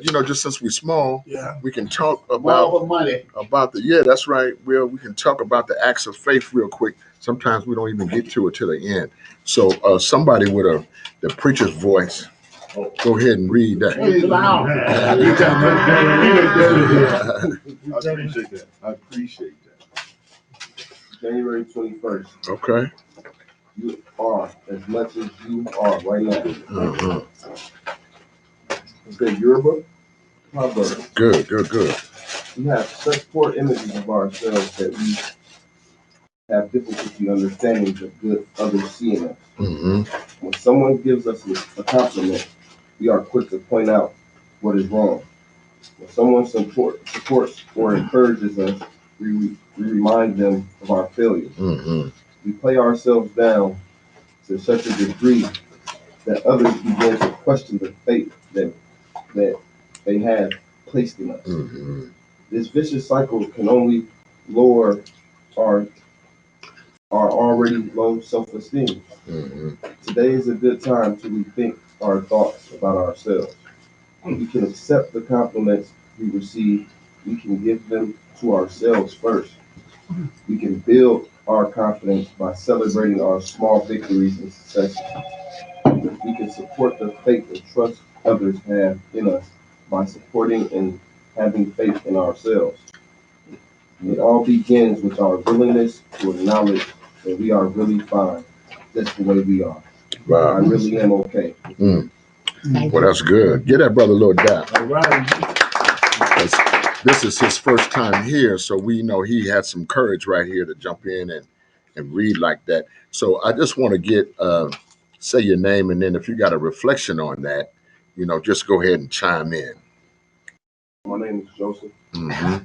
just since we're small, we can talk More money. about the that's right. We can talk about the acts of faith real quick. Sometimes we don't even get to it till the end. So somebody with the preacher's voice, go ahead and read that. I appreciate that. January 21st. Okay. You are as much as you are right now. Is that Yoruba? Proverbs. Good. We have such poor images of ourselves that we have difficulty understanding the good others see in us. When someone gives us a compliment, we are quick to point out what is wrong. When someone supports or encourages us, we remind them of our failures. We play ourselves down to such a degree that others begin to question the faith that they have placed in us. This vicious cycle can only lower our already low self-esteem. Today is a good time to rethink our thoughts about ourselves. We can accept the compliments we receive. We can give them to ourselves first. We can build our confidence by celebrating our small victories and successes. We can support the faith and trust others have in us by supporting and having faith in ourselves. It all begins with our willingness to acknowledge that we are really fine just the way we are. Wow. I really am okay. Well, that's good. Get that brother a little down. All right. This is his first time here, so we know he had some courage right here to jump in and read like that. So I just want to get say your name, and then if you got a reflection on that, just go ahead and chime in. My name is Joseph. I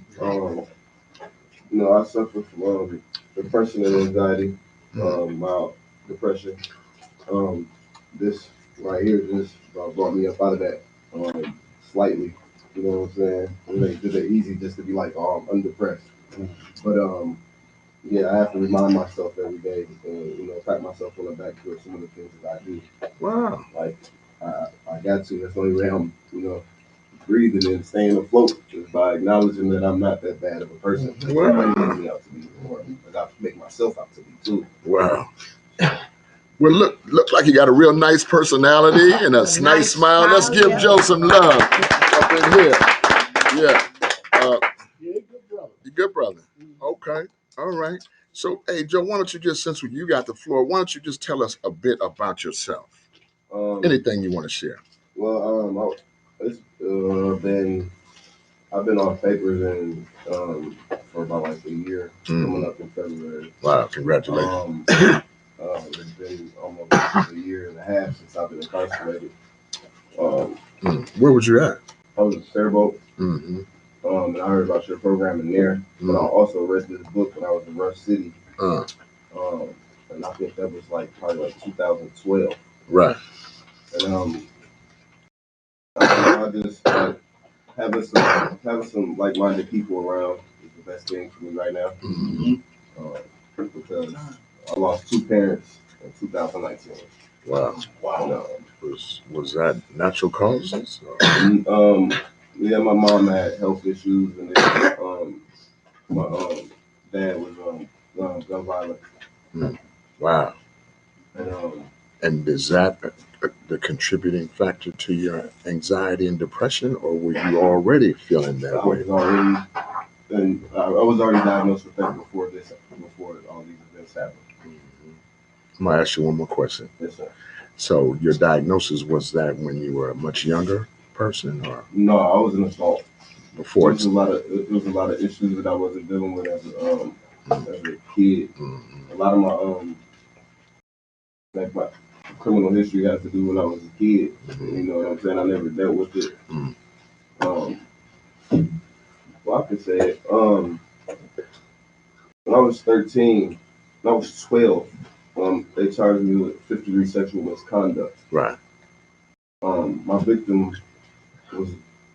suffer from depression and anxiety, mild depression. This right here just brought me up out of that slightly. You know what I'm saying? It's easy just to be like, oh, I'm depressed. But I have to remind myself every day and pat myself on the back for some of the things that I do. Wow. Like I got to. That's the only way I'm breathing and staying afloat is by acknowledging that I'm not that bad of a person. Everybody makes me out to be, or as I make myself out to be too. Wow. Well, look like you got a real nice personality and a nice smile. Let's give Joe some love up in here. Yeah. You're good brother. Okay. All right. So, hey, Joe, why don't you just, since you got the floor, why don't you just tell us a bit about yourself? Anything you want to share? Well, I've been on papers and for about like a year, coming up in February. Wow, congratulations. It's been almost a year and a half since I've been incarcerated. Where was you at? I was at Fairboat, and I heard about your program in there. But I also read this book when I was in Rush City, and I think that was probably like 2012. Right. And I just having some like-minded people around is the best thing for me right now. Because I lost two parents in 2019. Wow. Was that natural causes? Yeah, my mom had health issues, and then my dad was gun violent. Wow. And is that the contributing factor to your anxiety and depression, or were you already feeling that way? I was already diagnosed with that before all these events happened. I'm gonna ask you one more question. Yes, sir. So your diagnosis, was that when you were a much younger person, or? No, I was an adult. Before it was a lot of issues that I wasn't dealing with as a kid. A lot of my criminal history has to do when I was a kid. You know what I'm saying? I never dealt with it. Well, I could say it. When I was 13, when I was 12, they charged me with 5th-degree sexual misconduct. Right. My victim was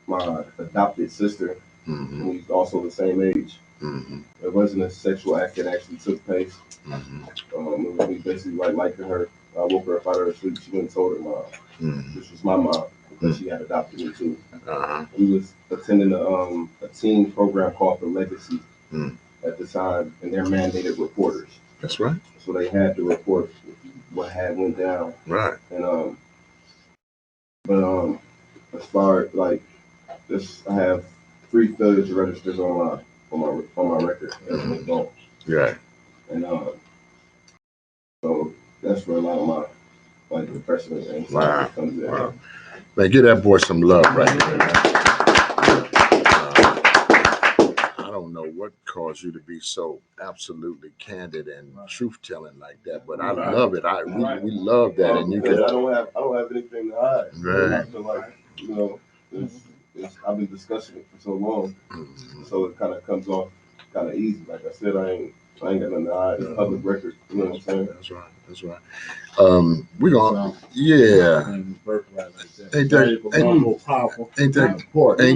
my adopted sister, who's also the same age. It wasn't a sexual act that actually took place. It was me basically liking her. I woke her up out of her sleep. She went and told her mom. This was my mom. because she had adopted me too. Uh-huh. We was attending a teen program called The Legacy at the time, and they're mandated reporters. That's right. So they had to report what had went down. Right. And but as far as like this, I have 3 failures registers on my record as an adult. Yeah. And so that's where a lot of my like depression and anxiety Wow. comes in. Wow. Man, give that boy some love right there, man. I don't know what caused you to be so absolutely candid and truth-telling like that, but I love it. We love that, and you can. I don't have anything to hide. Right. I feel like I've been discussing it for so long, so it kind of comes off kind of easy. Like I said, I ain't got nothing to hide. It's public record. You know what I'm saying? That's right. That's right. We gonna yeah. Ain't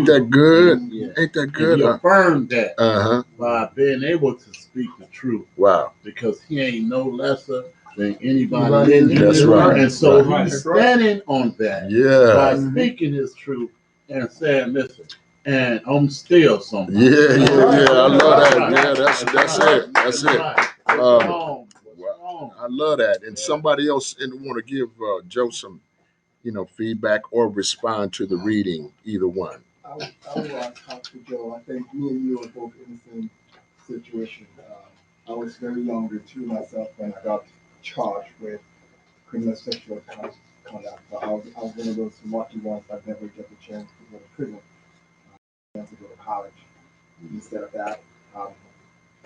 that good? Yeah. Ain't that And good? he affirmed that Uh-huh. by being able to speak the truth. Wow. Because he ain't no lesser than anybody in here. That's right. And so Right. he's standing on that Yeah. by speaking his truth and saying, listen, and I'm still somebody. Yeah. I love that. Yeah, that's it. That's it. Wow. I love that. And somebody else want to give Joe some, feedback or respond to the reading, either one. I would talk to Joe. I think me and you are both in the same situation. I was very young too myself when I got charged with criminal sexual conduct. So I was one of those lucky ones that never get the chance to go to prison, to go to college. Instead of that,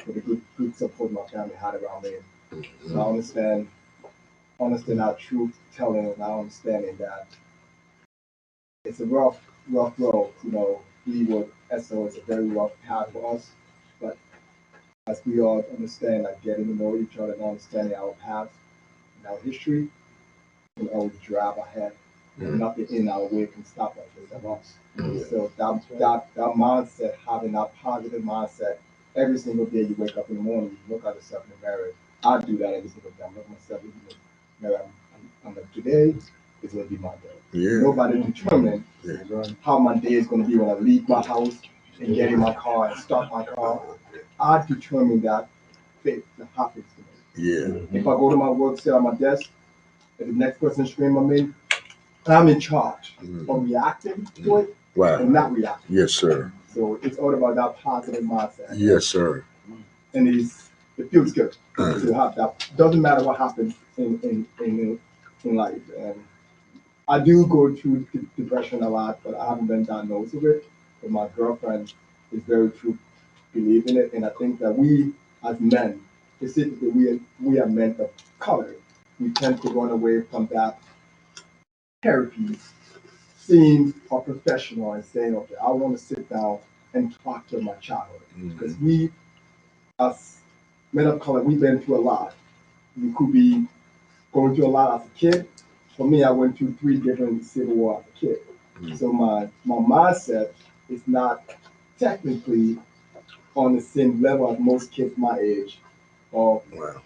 with a good support my family had around me. So I understand our truth telling, and I understanding that it's a rough road. We would SO is a very rough path for us, but as we all understand, like getting to know each other and understanding our past and our history, we always drive ahead. And nothing in our way can stop us except us. So that mindset, having that positive mindset, every single day you wake up in the morning, you look at yourself in the mirror. I do that every single day. I look at myself in the mirror. I'm like, today is going to be my day. Yeah. Nobody determines how my day is going to be when I leave my house and get in my car and start my car. I determine that fate that happens to me. Yeah. If I go to my work, sit at my desk, and the next person scream at me, I'm in charge of reacting to it and not reacting. Yes, sir. So it's all about that positive mindset. Yes, sir. And it feels good to have that. Doesn't matter what happens in life. And I do go through depression a lot, but I haven't been diagnosed with it. But my girlfriend is very true, believe in it, and I think that we as men, specifically we are men of color, we tend to run away from that therapy, seeing a professional and saying, okay, I want to sit down and talk to my child. Because we, as men of color, we've been through a lot. You could be going through a lot as a kid. For me, I went through 3 different civil war as a kid. So my mindset is not technically on the same level as most kids my age or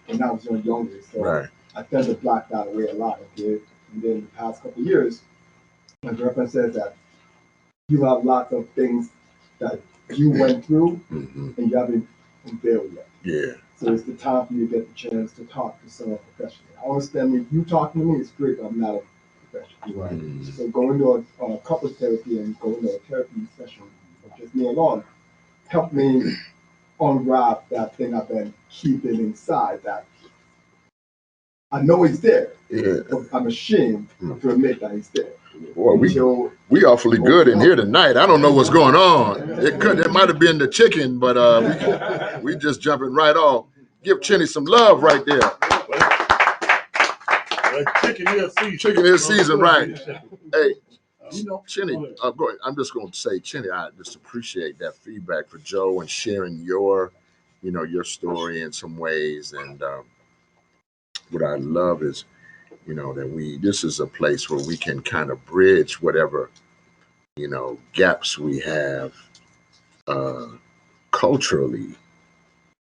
when I was younger. So I tend to block that away a lot, okay? And then the past couple of years, my girlfriend says that you have lots of things that you went through and you haven't unveiled yet. Yeah. So it's the time for you to get the chance to talk to someone professional. I understand if you talking to me, it's great, but I'm not a professional. Right. So going to a couples therapy and going to a therapy session with just me alone helped me unwrap that thing I've been keeping inside that I know it's there, but I'm ashamed to admit that it's there. Boy, we awfully good in here tonight. I don't know what's going on. It might have been the chicken, but we just jumping right off. Give Chinny some love right there. Chicken is season, right? Hey, Chinny, go ahead. I'm just going to say, Chinny, I just appreciate that feedback for Joe and sharing your story in some ways. And what I love is, that this is a place where we can kind of bridge whatever, gaps we have culturally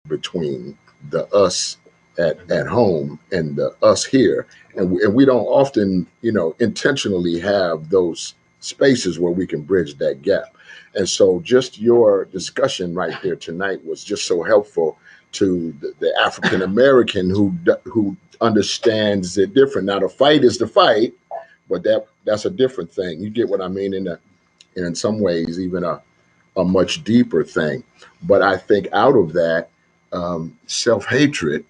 between the us at home and the us here. And we don't often, intentionally have those spaces where we can bridge that gap. And so just your discussion right there tonight was just so helpful to the African American who understands it different. Now the fight is the fight, but that's a different thing. You get what I mean? In some ways, even a much deeper thing. But I think out of that, self-hatred,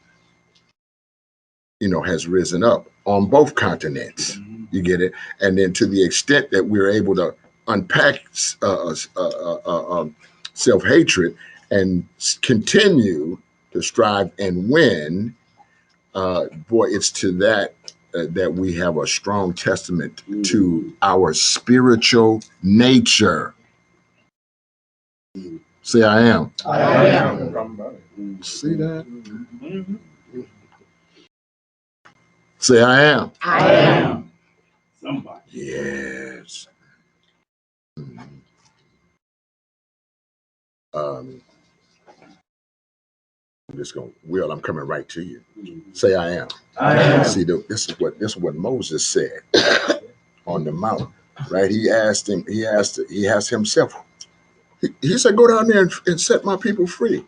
has risen up on both continents. You get it? And then to the extent that we're able to unpack self-hatred and continue to strive and win, boy, it's to that that we have a strong testament to our spiritual nature. Say, I am. I am. See that? Say, I am. I am. Somebody. Yes. I'm just going, Will, I'm coming right to you. Say, I am. I am. See, this is what Moses said on the mountain, right? He asked himself, he said, go down there and set my people free.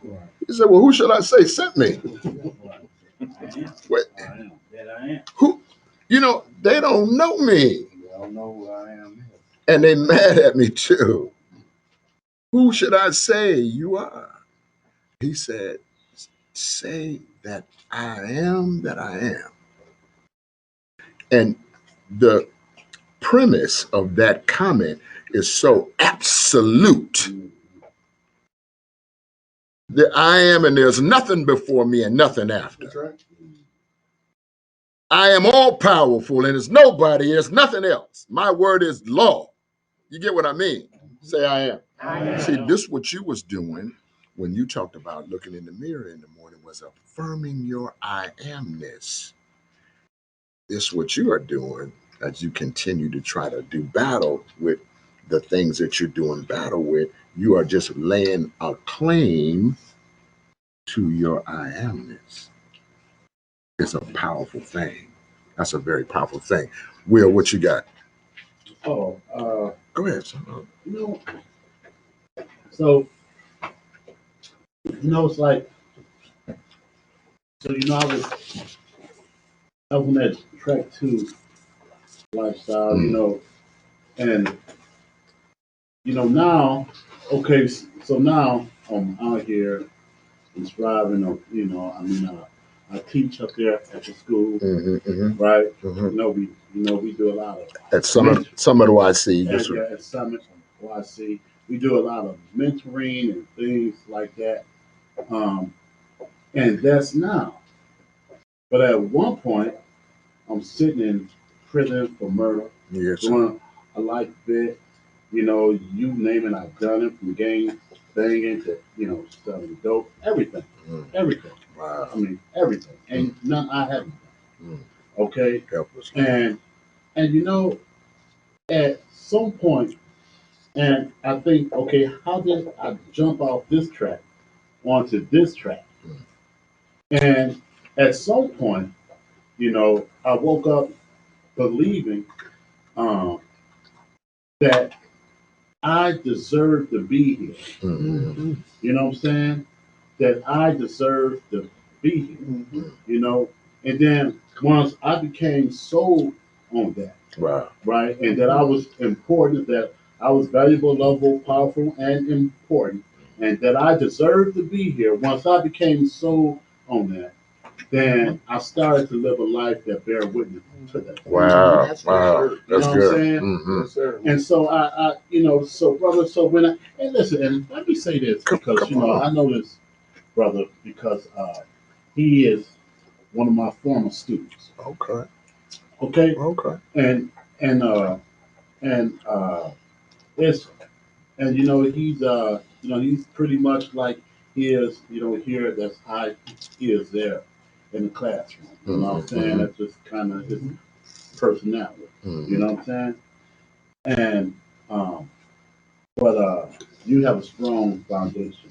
He said, well, who should I say sent me? What? I am. That I am. Who? They don't know me. They don't know who I am. And they mad at me too. Who should I say you are? He said, say that I am that I am. And the premise of that comment is so absolute. That I am, and there's nothing before me and nothing after. That's right. I am all powerful, and there's nothing else. My word is law. You get what I mean? Say, I am. I am. See, this what you was doing when you talked about looking in the mirror in the morning was affirming your I amness. This what you are doing as you continue to try to do battle with the things that you're doing battle with. You are just laying a claim to your I amness. It's a powerful thing. That's a very powerful thing. Will, what you got? Oh, Go ahead, son. So, it's like, so, I was on that track 2 lifestyle, and, now, okay, so now I'm out here and striving, I teach up there at the school, right? We do a lot of At Summit YC. at Summit YC, we do a lot of mentoring and things like that. And that's now. But at one point, I'm sitting in prison for murder, Yes. doing a life bit, you name it, I've done it, from gang banging to, selling dope, everything. Everything. Wow. I mean, everything. And none I haven't done. Okay? Helpless. And at some point, and I think, okay, how did I jump off this track onto this track? And at some point, I woke up believing that I deserve to be here. You know what I'm saying? That I deserve to be here. And then once I became sold on that, Wow. right, and that I was important, that I was valuable, lovable, powerful, and important, and that I deserved to be here. Once I became sold on that, then I started to live a life that bear witness to that. Wow. That's Wow. good. That's what good. I'm saying? Yes, sir. And so so brother, so when and listen, and let me say this, because I know this brother because he is one of my former students. Okay. Okay. Okay. And it's and he's pretty much like he is here, that's how he is there in the classroom. You know what I'm saying? That's just kind of his personality. You know what I'm saying? And but you have a strong foundation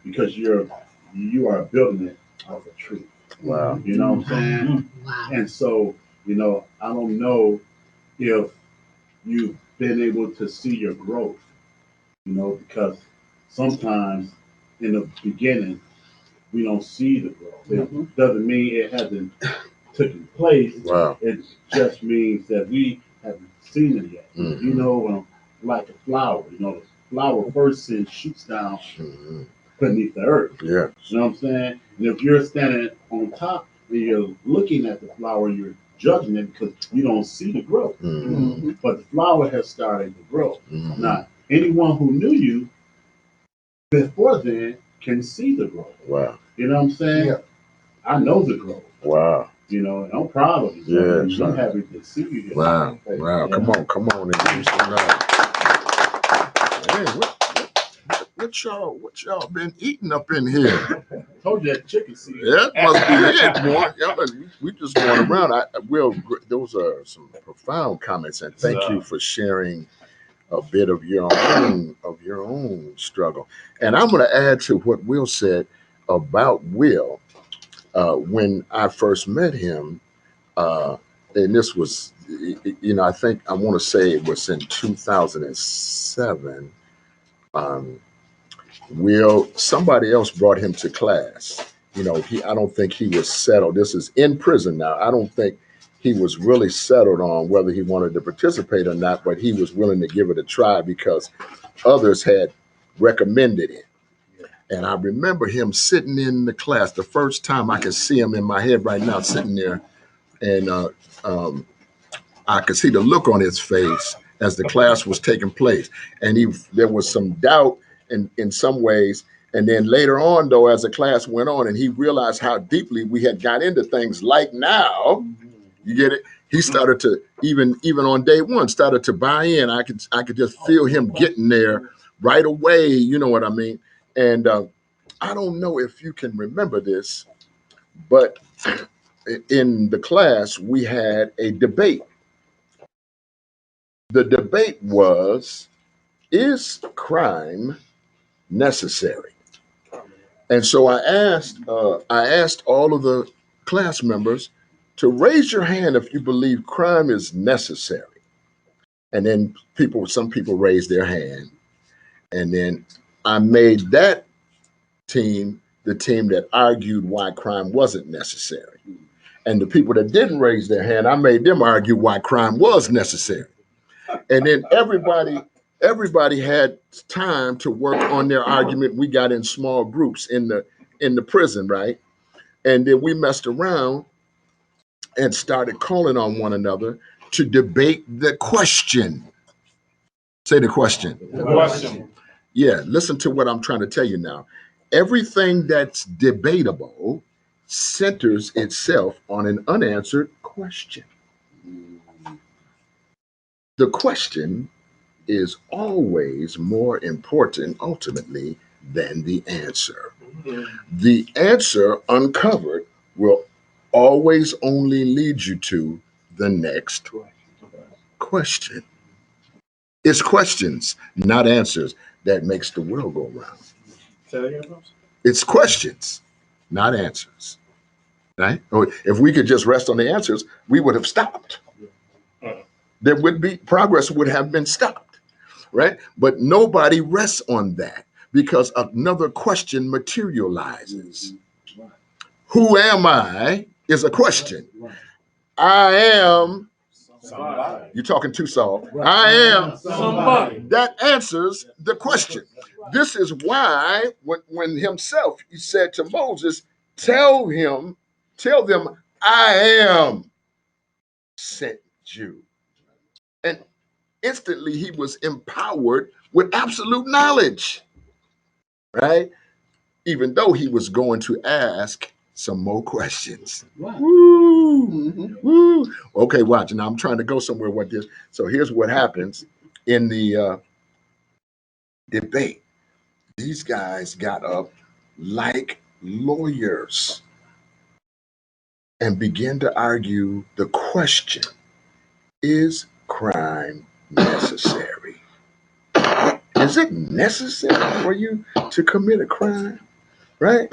because you are building it off of truth. Wow. You know what I'm saying? Wow. And so I don't know if you've being able to see your growth, because sometimes in the beginning we don't see the growth. It doesn't mean it hasn't taken place. Wow. It just means that we haven't seen it yet. Like a flower, the flower first shoots down beneath the earth. Yeah. You know what I'm saying? And if you're standing on top and you're looking at the flower, you're judging it because you don't see the growth. But the flower has started to grow. Now, anyone who knew you before then can see the growth. Wow. You know what I'm saying? Yeah. I know the growth. Wow. And I'm proud of you. Yeah, I'm son. happy to see you here. Wow. Wow. Yeah. Come on and give some love. Hey, what y'all been eating up in here? Told you that chicken seed. That must be it, boy. Yeah, we just going around. Those are some profound comments, and thank you for sharing a bit of your own struggle. And I'm going to add to what Will said about Will. When I first met him, and this was, I think I want to say it was in 2007. Somebody else brought him to class. I don't think he was settled. This is in prison now. I don't think he was really settled on whether he wanted to participate or not, but he was willing to give it a try because others had recommended it. And I remember him sitting in the class the first time. I could see him in my head right now sitting there, and I could see the look on his face as the class was taking place. And there was some doubt in some ways. And then later on, though, as the class went on and he realized how deeply we had got into things like now, you get it? He started to, even on day one, started to buy in. I could just feel him getting there right away. You know what I mean? And I don't know if you can remember this, but in the class, we had a debate. The debate was, is crime necessary? And so I asked all of the class members to raise your hand if you believe crime is necessary. And then some people raised their hand. And then I made that team the team that argued why crime wasn't necessary. And the people that didn't raise their hand, I made them argue why crime was necessary. And then everybody had time to work on their argument. We got in small groups in the prison, right? And then we messed around and started calling on one another to debate the question. Say the question. The question. Yeah, listen to what I'm trying to tell you now. Everything that's debatable centers itself on an unanswered question. The question is always more important ultimately than the answer. The answer uncovered will always only lead you to the next question. It's questions, not answers, that makes the world go round. Say that again, folks. It's questions, not answers. Right? If we could just rest on the answers, we would have stopped. There would be progress would have been stopped. Right? But nobody rests on that because another question materializes. Who am I is a question. I am Somebody. You're talking to Saul. I am Somebody. That answers the question. This is why when himself he said to Moses, tell them, I am sent you. And instantly he was empowered with absolute knowledge, right? Even though he was going to ask some more questions. Right. Woo, woo. Okay, watch. Now I'm trying to go somewhere with this. So here's what happens in the debate. These guys got up like lawyers and began to argue the question, is crime necessary? Is it necessary for you to commit a crime? right?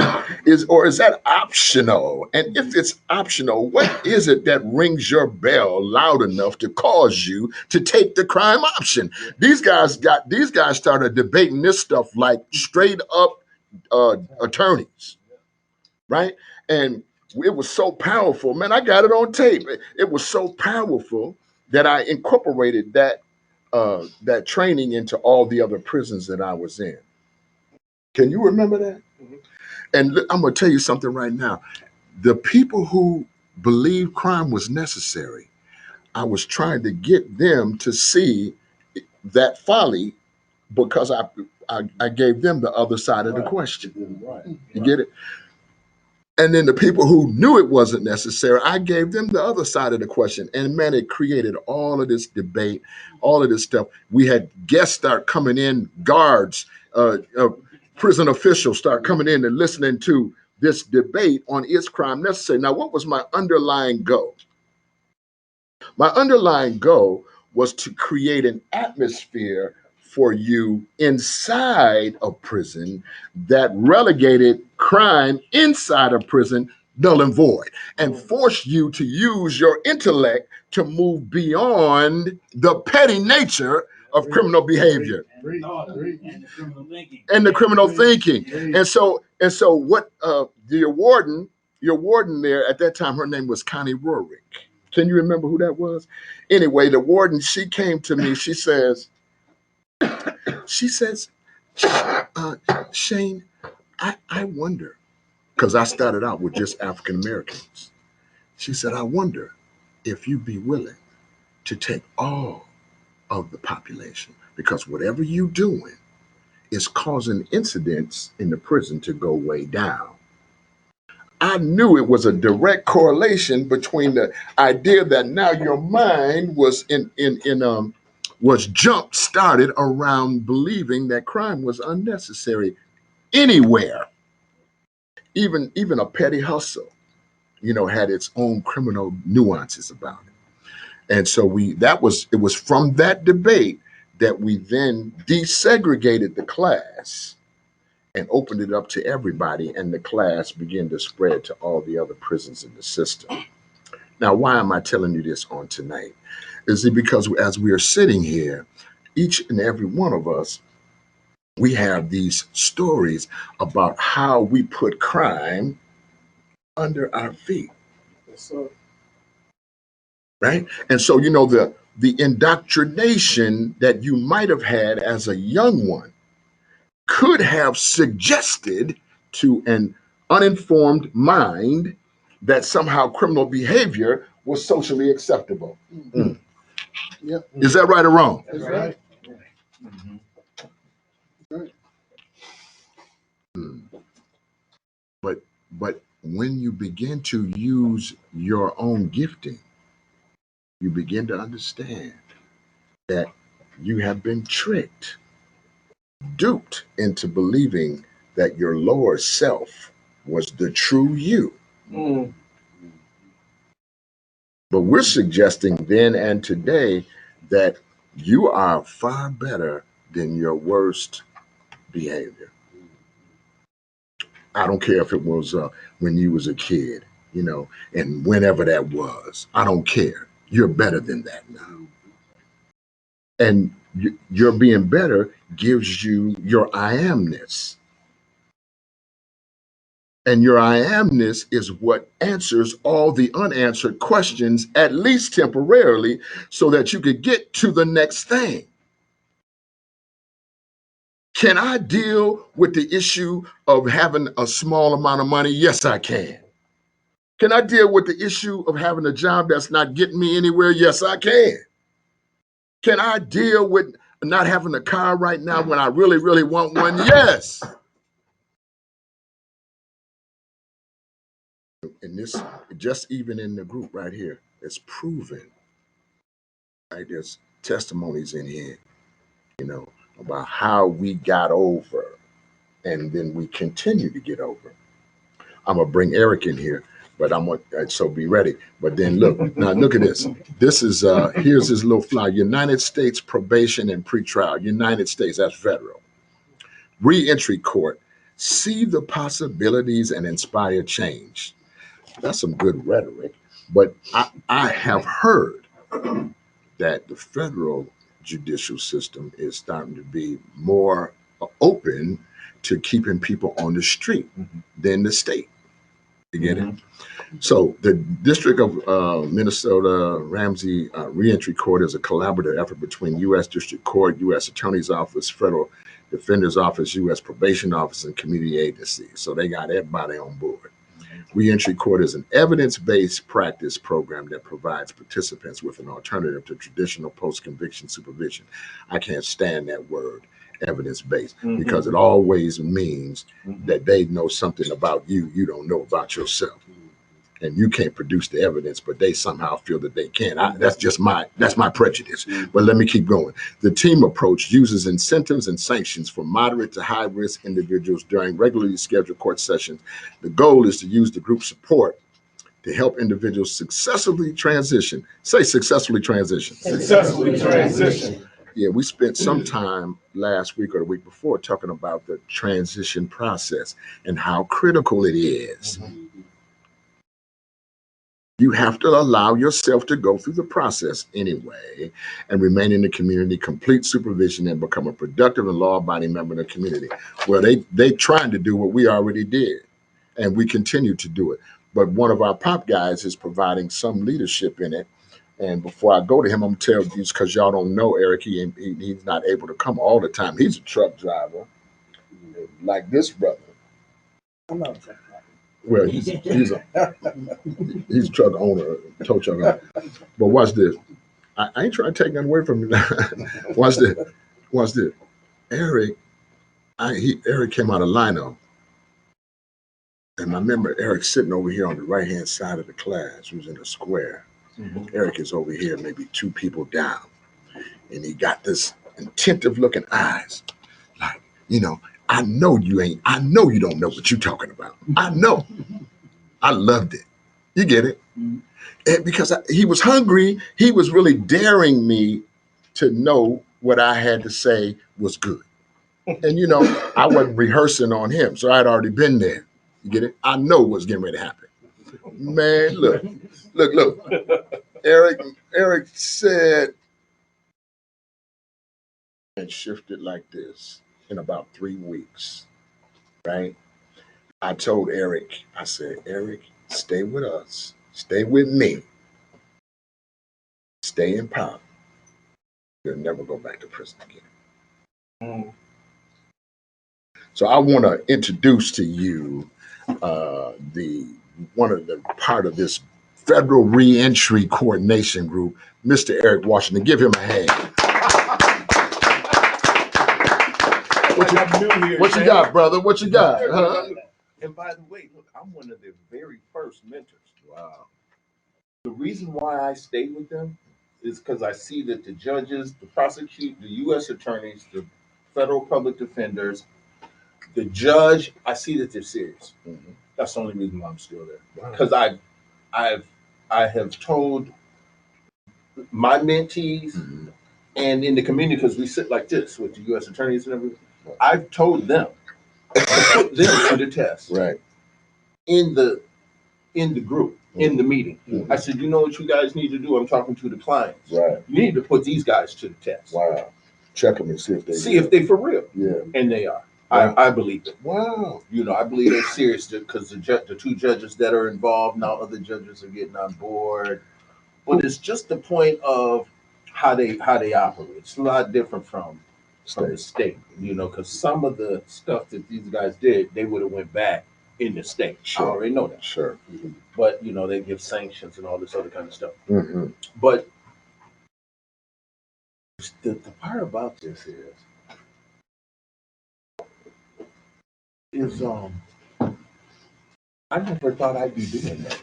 Or is that optional? And if it's optional, what is it that rings your bell loud enough to cause you to take the crime option? These guys started debating this stuff like straight up attorneys, right? And it was so powerful, man. I got it on tape. It was so powerful that I incorporated that training into all the other prisons that I was in. Can you remember that? And I'm going to tell you something right now. The people who believed crime was necessary, I was trying to get them to see that folly because I gave them the other side of the question. You get it? And then the people who knew it wasn't necessary, I gave them the other side of the question. And man, it created all of this debate, all of this stuff. We had guests start coming in, guards, prison officials start coming in and listening to this debate on is crime necessary. Now, what was my underlying goal? My underlying goal was to create an atmosphere for you inside of prison that relegated crime inside of prison null and void and force you to use your intellect to move beyond the petty nature of criminal behavior and the criminal thinking. And so what your warden there at that time, her name was Connie Rorick. Can you remember who that was? Anyway, the warden, she came to me. She says, Shane, I wonder, because I started out with just African Americans. She said, I wonder if you'd be willing to take all of the population, because whatever you're doing is causing incidents in the prison to go way down. I knew it was a direct correlation between the idea that now your mind was was jump started around believing that crime was unnecessary anywhere. Even a petty hustle, had its own criminal nuances about it. And so it was from that debate that we then desegregated the class and opened it up to everybody, and the class began to spread to all the other prisons in the system. Now, why am I telling you this on tonight? Is it because as we are sitting here, each and every one of us, we have these stories about how we put crime under our feet. Right? And so, the indoctrination that you might have had as a young one could have suggested to an uninformed mind that somehow criminal behavior was socially acceptable. Mm. Yep. Is that right or wrong? That's right. Mm. But when you begin to use your own gifting, you begin to understand that you have been tricked, duped into believing that your lower self was the true you. Mm. But we're suggesting then and today that you are far better than your worst behavior. I don't care if it was when you was a kid, and whenever that was. I don't care. You're better than that now. And your being better gives you your I amness. And your I amness is what answers all the unanswered questions, at least temporarily, so that you could get to the next thing. Can I deal with the issue of having a small amount of money? Yes, I can. Can I deal with the issue of having a job that's not getting me anywhere? Yes, I can. Can I deal with not having a car right now when I really, really want one? Yes. And this, just even in the group right here, it's proven. Right? There's testimonies in here, about how we got over and then we continue to get over. I'm gonna bring Eric in here, but so be ready. But then now look at this. This is here's his little flyer. United States Probation and Pretrial. United States, that's federal. Reentry Court see the possibilities and inspire change. That's some good rhetoric. But I have heard that the federal judicial system is starting to be more open to keeping people on the street than the state. You get it? So the District of Minnesota Ramsey Reentry Court is a collaborative effort between U.S. District Court, U.S. Attorney's Office, Federal Defender's Office, U.S. Probation Office, and community agencies. So they got everybody on board. Reentry Court is an evidence-based practice program that provides participants with an alternative to traditional post-conviction supervision. I can't stand that word, evidence-based, because it always means that they know something about you don't know about yourself. And you can't produce the evidence, but they somehow feel that they can. That's my prejudice. But let me keep going. The team approach uses incentives and sanctions for moderate to high risk individuals during regularly scheduled court sessions. The goal is to use the group support to help individuals successfully transition. Say successfully transition. Successfully transition. Yeah, we spent some time last week or the week before talking about the transition process and how critical it is. You have to allow yourself to go through the process anyway and remain in the community, complete supervision, and become a productive and law-abiding member of the community. Well, they trying to do what we already did, and we continue to do it. But one of our pop guys is providing some leadership in it. And before I go to him, I'm gonna tell you, because y'all don't know Eric, he's not able to come all the time. He's a truck driver, like this brother. I'm not a truck driver. Well, he's a truck owner, tow truck owner. But watch this. I ain't trying to take nothing away from you. Watch this. Watch this. Eric, Eric came out of Lino. And I remember Eric sitting over here on the right-hand side of the class. He was in a square. Eric is over here, maybe two people down. And he got this attentive looking eyes. Like, I know you don't know what you're talking about. I know. I loved it. You get it? And because he was hungry, he was really daring me to know what I had to say was good. And I wasn't rehearsing on him, so I'd already been there. You get it? I know what's getting ready to happen. Man, look. Eric said and shifted like this in about 3 weeks, right? I told Eric, I said, Eric, stay with us. Stay with me. Stay in power. You'll never go back to prison again. So I want to introduce to you part of this Federal Reentry Coordination Group, Mr. Eric Washington. Give him a hand. What you got, brother? What you got? And by the way, look, I'm one of their very first mentors. Wow. The reason why I stayed with them is because I see that the judges, the prosecutors, the U.S. attorneys, the federal public defenders, the judge, I see that they're serious. That's the only reason why I'm still there. Because I have told my mentees and in the community, because we sit like this with the U.S. attorneys and everything, I've told them to put them to the test. Right. In the group, in the meeting. I said, you know what you guys need to do? I'm talking to the clients. Right. You need to put these guys to the test. Wow. Check them and see if they for real. Yeah. And they are. Wow. I believe it. Wow. I believe they're serious because the two judges that are involved, now other judges are getting on board. But it's just the point of how they operate. It's a lot different from the state, because some of the stuff that these guys did, they would have went back in the state. Sure. I already know that. Sure. But they give sanctions and all this other kind of stuff. But the part about this is I never thought I'd be doing that.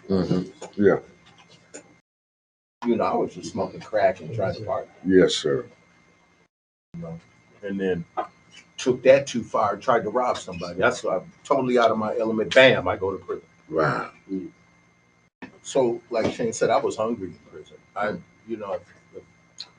Yeah. I was just smoking crack and trying to party. Yes, sir. And then took that too far, tried to rob somebody. That's why I'm totally out of my element. Bam, I go to prison. Wow. So, like Shane said, I was hungry in prison.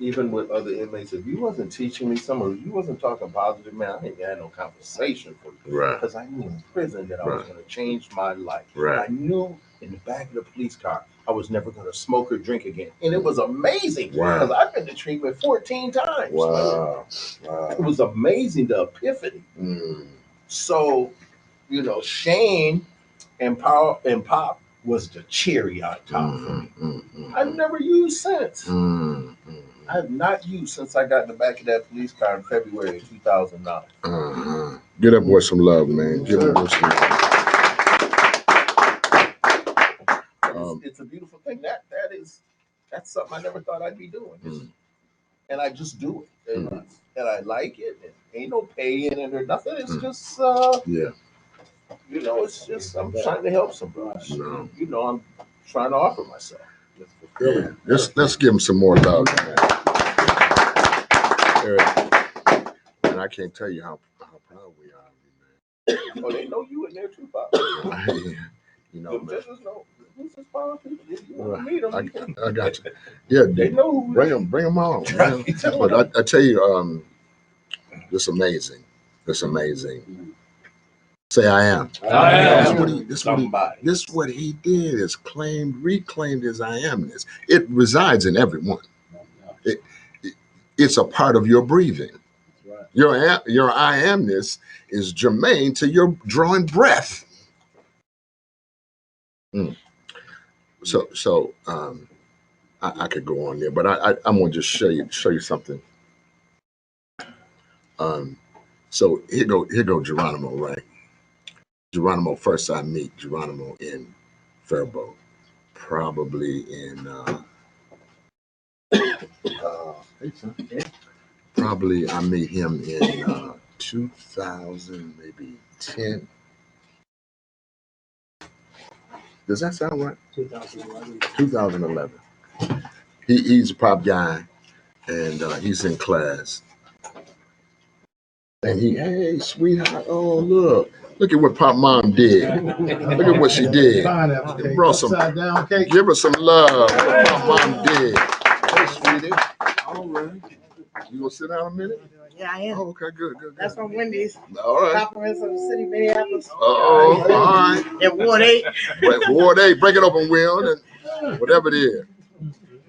even with other inmates, if you wasn't teaching me something, if you wasn't talking positive, man, I ain't had no conversation for you. Right. Because I knew in prison that I was Right. going to change my life. Right. I knew in the back of the police car I was never going to smoke or drink again. And it was amazing. Wow. Because I've been to treatment 14 times. Wow. It Wow. was amazing, the epiphany. Mm. So, you know, Shane and Pop was the cherry on top for me. I've never used since. I have not used since I got in the back of that police car in February of 2009. Get that boy some love, man. Give him some love. It's a beautiful thing. That's something I never thought I'd be doing. And I just do it. And I like it. And ain't no pay in it or nothing. It's just yeah. You know, it's just I'm trying to help somebody. No. You know, I'm trying to offer myself. Yeah. Let's give him some more love, man. Eric, and I can't tell you how proud we are, man. Oh, they know you in there too, Pop. You know, man. Know who's this power people. You want to meet them? I got you. Yeah, they know. Bring them on. But I tell you, this amazing. This amazing. Say I am. I am. This what he did is reclaimed his I amness. It resides in everyone. It's a part of your breathing. Your I amness is germane to your drawing breath. So I could go on there, but I'm gonna just show you something. So here go Geronimo, right? Geronimo, first I meet Geronimo in Faribault, probably in probably I meet him in 2000, maybe 10. Does that sound right? 2011. 2011. He's a pop guy, and he's in class. And hey, sweetheart, oh, look at what Pop Mom did. Look at what she did. It brought some, give her some love. What Pop Mom did. Hey, sweetie. All right. You gonna sit down a minute? Yeah, I am. Oh, okay, good. That's from Wendy's. All right. Compliments of the city of Minneapolis. All right. At Ward 8. Ward 8, break it open, Will, and whatever it is.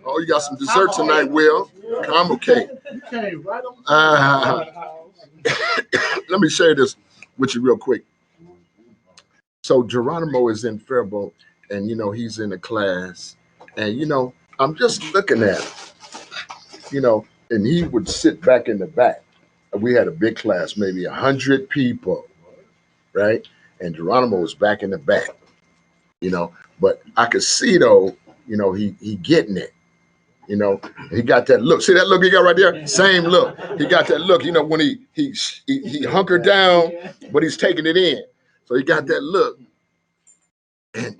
Oh, you got some dessert tonight, Will. Caramel cake. Let me share this with you real quick. So Geronimo is in Faribault, and he's in a class, and I'm just looking at him, and he would sit back in the back. We had a big class, maybe 100 people, right? And Geronimo was back in the back, but I could see though, he getting it. He got that look. See that look he got right there? Same look. He got that look. When he hunkered down, but he's taking it in. So he got that look. And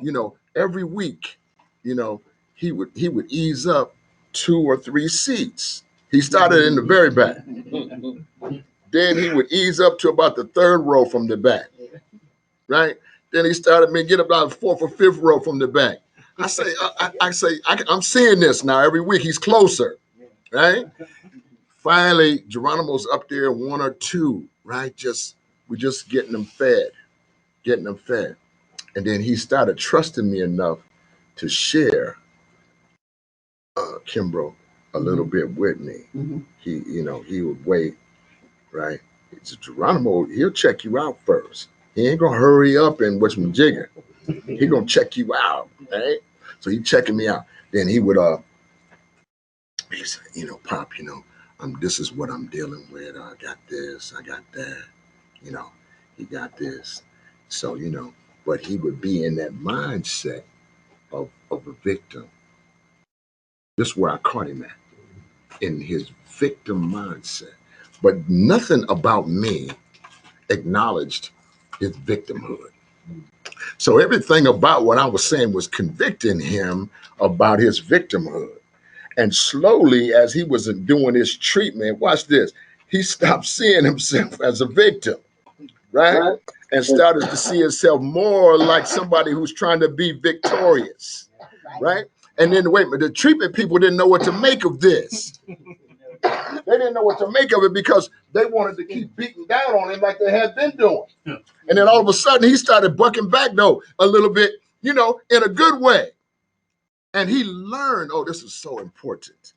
every week, he would ease up 2 or 3 seats. He started in the very back. Then he would ease up to about the 3rd row from the back. Right? Then he started get about the 4th or 5th row from the back. I'm seeing this now every week. He's closer, right? Finally, Geronimo's up there 1 or 2, right? We're just getting them fed. And then he started trusting me enough to share Kimbrough a little bit with me. He would wait, right? It's Geronimo, he'll check you out first. He ain't gonna hurry up and what's my jigger. He gonna check you out, right? So he checking me out. Then he would he said, Pop, this is what I'm dealing with. I got this, I got that, he got this. So, but he would be in that mindset of a victim. This is where I caught him at, in his victim mindset. But nothing about me acknowledged his victimhood. So everything about what I was saying was convicting him about his victimhood. And slowly, as he was doing his treatment, watch this, he stopped seeing himself as a victim, right? And started to see himself more like somebody who's trying to be victorious, right? And then wait a minute, the treatment people didn't know what to make of this. They didn't know what to make of it because they wanted to keep beating down on him like they had been doing. And then all of a sudden he started bucking back though a little bit, you know, in a good way. And he learned, oh, this is so important.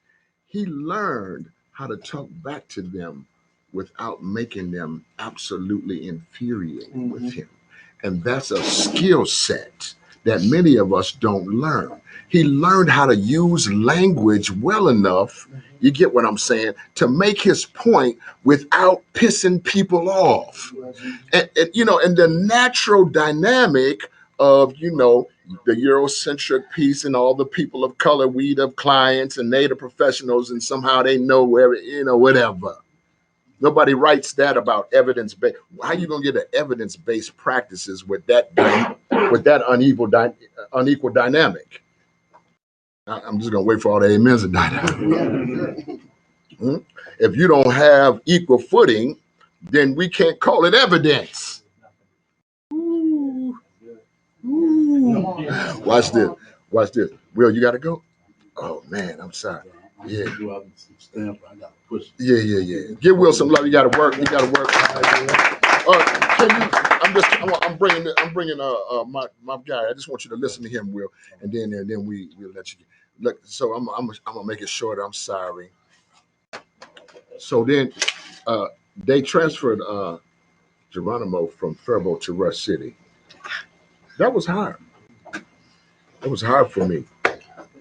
He learned how to talk back to them without making them absolutely infuriated with him. And that's a skill set that many of us don't learn. He learned how to use language well enough, you get what I'm saying, to make his point without pissing people off. And you know, and the natural dynamic of, you know, the Eurocentric piece and all the people of color, we the clients and they the professionals, and somehow they know where, you know, whatever. Nobody writes that about evidence-based. How you gonna get an evidence-based practices with that unequal dynamic? I'm just gonna wait for all the amens to die down. If you don't have equal footing, then we can't call it evidence. Ooh. Ooh. Watch this. Watch this. Will, you gotta go? Oh man, I'm sorry. Yeah. Yeah. Give Will some love. You gotta work. You gotta work. Can you? I'm bringing my guy. I just want you to listen to him, Will, and then we'll let you look. So I'm gonna make it short. I'm sorry. So then they transferred Geronimo from Faribault to Rush City. That was hard. It was hard for me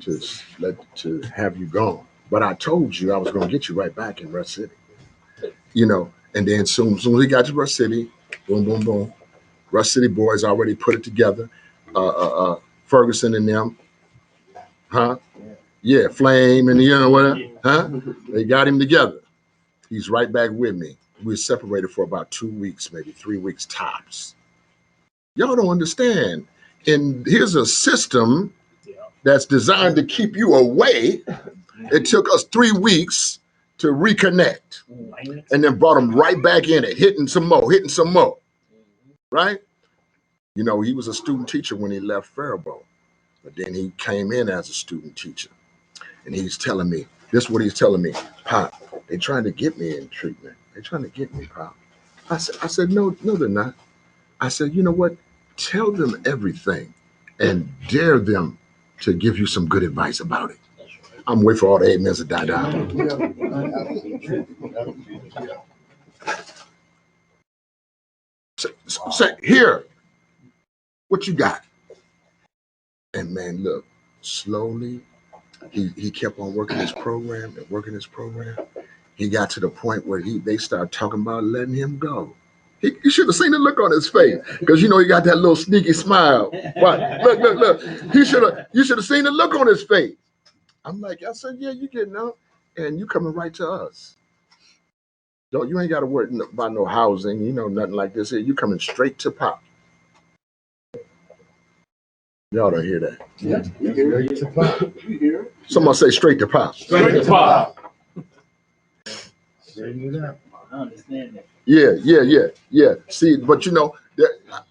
to have you gone. But I told you I was going to get you right back in Rush City. You know, and then soon as we got to Rush City, boom, boom, boom. Rush City boys already put it together. Ferguson and them, huh? Yeah, Flame and you know what, huh? They got him together. He's right back with me. We were separated for about 2 weeks, maybe 3 weeks tops. Y'all don't understand. And here's a system that's designed to keep you away. It took us 3 weeks to reconnect and then brought him right back in it, hitting some more, right? You know, he was a student teacher when he left Faribault, but then he came in as a student teacher. And he's telling me, this is what he's telling me, Pop, they're trying to get me in treatment. They're trying to get me, Pop. I said, no, they're not. I said, you know what? Tell them everything and dare them to give you some good advice about it. I'm waiting for all the amens to die down. Say, here, what you got? And man, look, slowly, he kept on working his program and working his program. He got to the point where they started talking about letting him go. You should have seen the look on his face, because you know he got that little sneaky smile. Why? Look. You should have seen the look on his face. I'm like, I said, yeah, you getting out, and you coming right to us. You ain't got to worry about no housing, you know, nothing like this here. You coming straight to Pop. Y'all don't hear that. Yeah, we hear it. To Pop. We hear it. Somebody say straight to Pop. Straight to Pop. Straighten it up. I understand that. Yeah. See, but you know,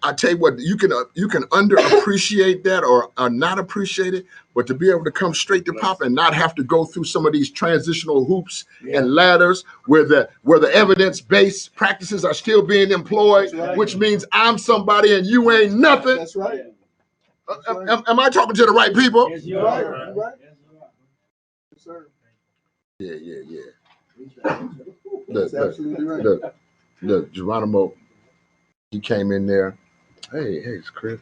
I tell you what, you can underappreciate that or not appreciate it, but to be able to come straight to Pop and not have to go through some of these transitional hoops and ladders where the evidence-based practices are still being employed, which means I'm somebody and you ain't nothing. That's right. Am I talking to the right people? Yes, You're right. You're right. Yes, sir. Yeah. That's absolutely right. Look, Geronimo, he came in there. Hey, it's Chris.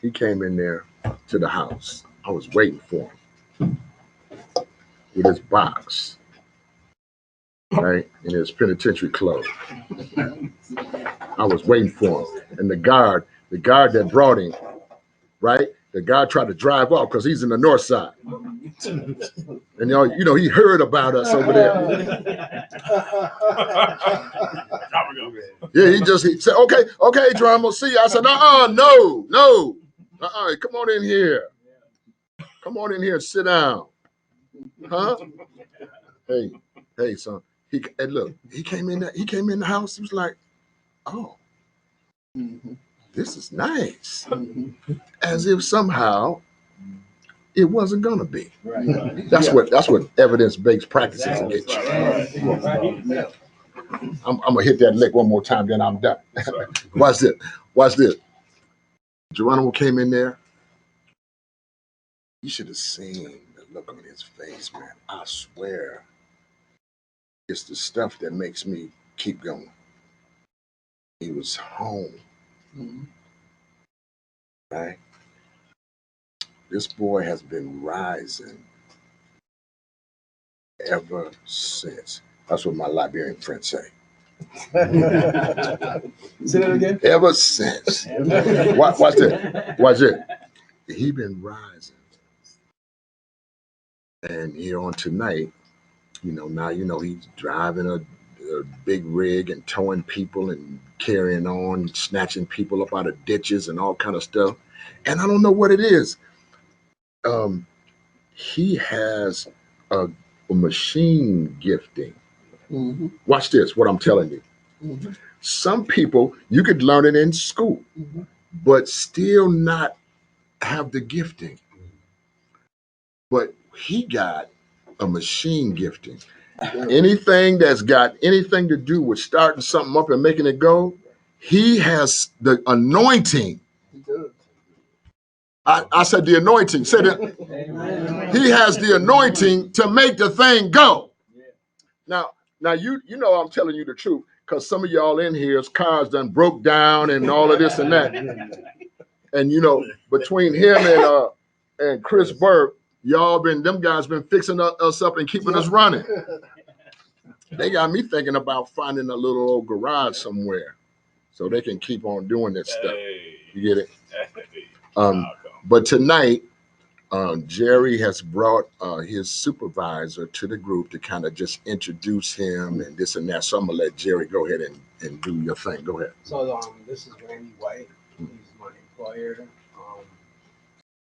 He came in there to the house. I was waiting for him with his box, right, in his penitentiary clothes. I was waiting for him, and the guard that brought him, right, the guy tried to drive off because he's in the north side. And you know, he heard about us over there. Yeah, he said, okay, Geronimo, see you. I said, no. Come on in here. Come on in here and sit down. Huh? Hey, son. Look, he came in the house. He was like, oh, this is nice. As if somehow it wasn't gonna be. Right. That's Yeah. what evidence-based practices Exactly. get you. Right. Yeah. I'm gonna hit that lick one more time, then I'm done. Yes, sir. Watch this. Watch this. Geronimo came in there. You should have seen the look on his face, man. I swear, it's the stuff that makes me keep going. He was home, right? This boy has been rising ever since. That's what my Liberian friends say. Say that again. Ever since. Watch this. Watch it. He been rising. And here on tonight, now he's driving a big rig and towing people and carrying on, snatching people up out of ditches and all kind of stuff. And I don't know what it is. He has a machine gifting. Watch this, what I'm telling you. Some people, you could learn it in school, but still not have the gifting. But he got a machine gifting. Anything that's got anything to do with starting something up and making it go, he has the anointing. I said the anointing. Said it. He has the anointing to make the thing go. Now you know I'm telling you the truth, because some of y'all in here's cars done broke down and all of this and that. And between him and Chris Burke, them guys been fixing us up and keeping us running. They got me thinking about finding a little old garage somewhere so they can keep on doing this stuff. You get it? But tonight, Jerry has brought his supervisor to the group to kind of just introduce him and this and that. So I'm gonna let Jerry go ahead and do your thing. Go ahead. So this is Randy White. He's my employer.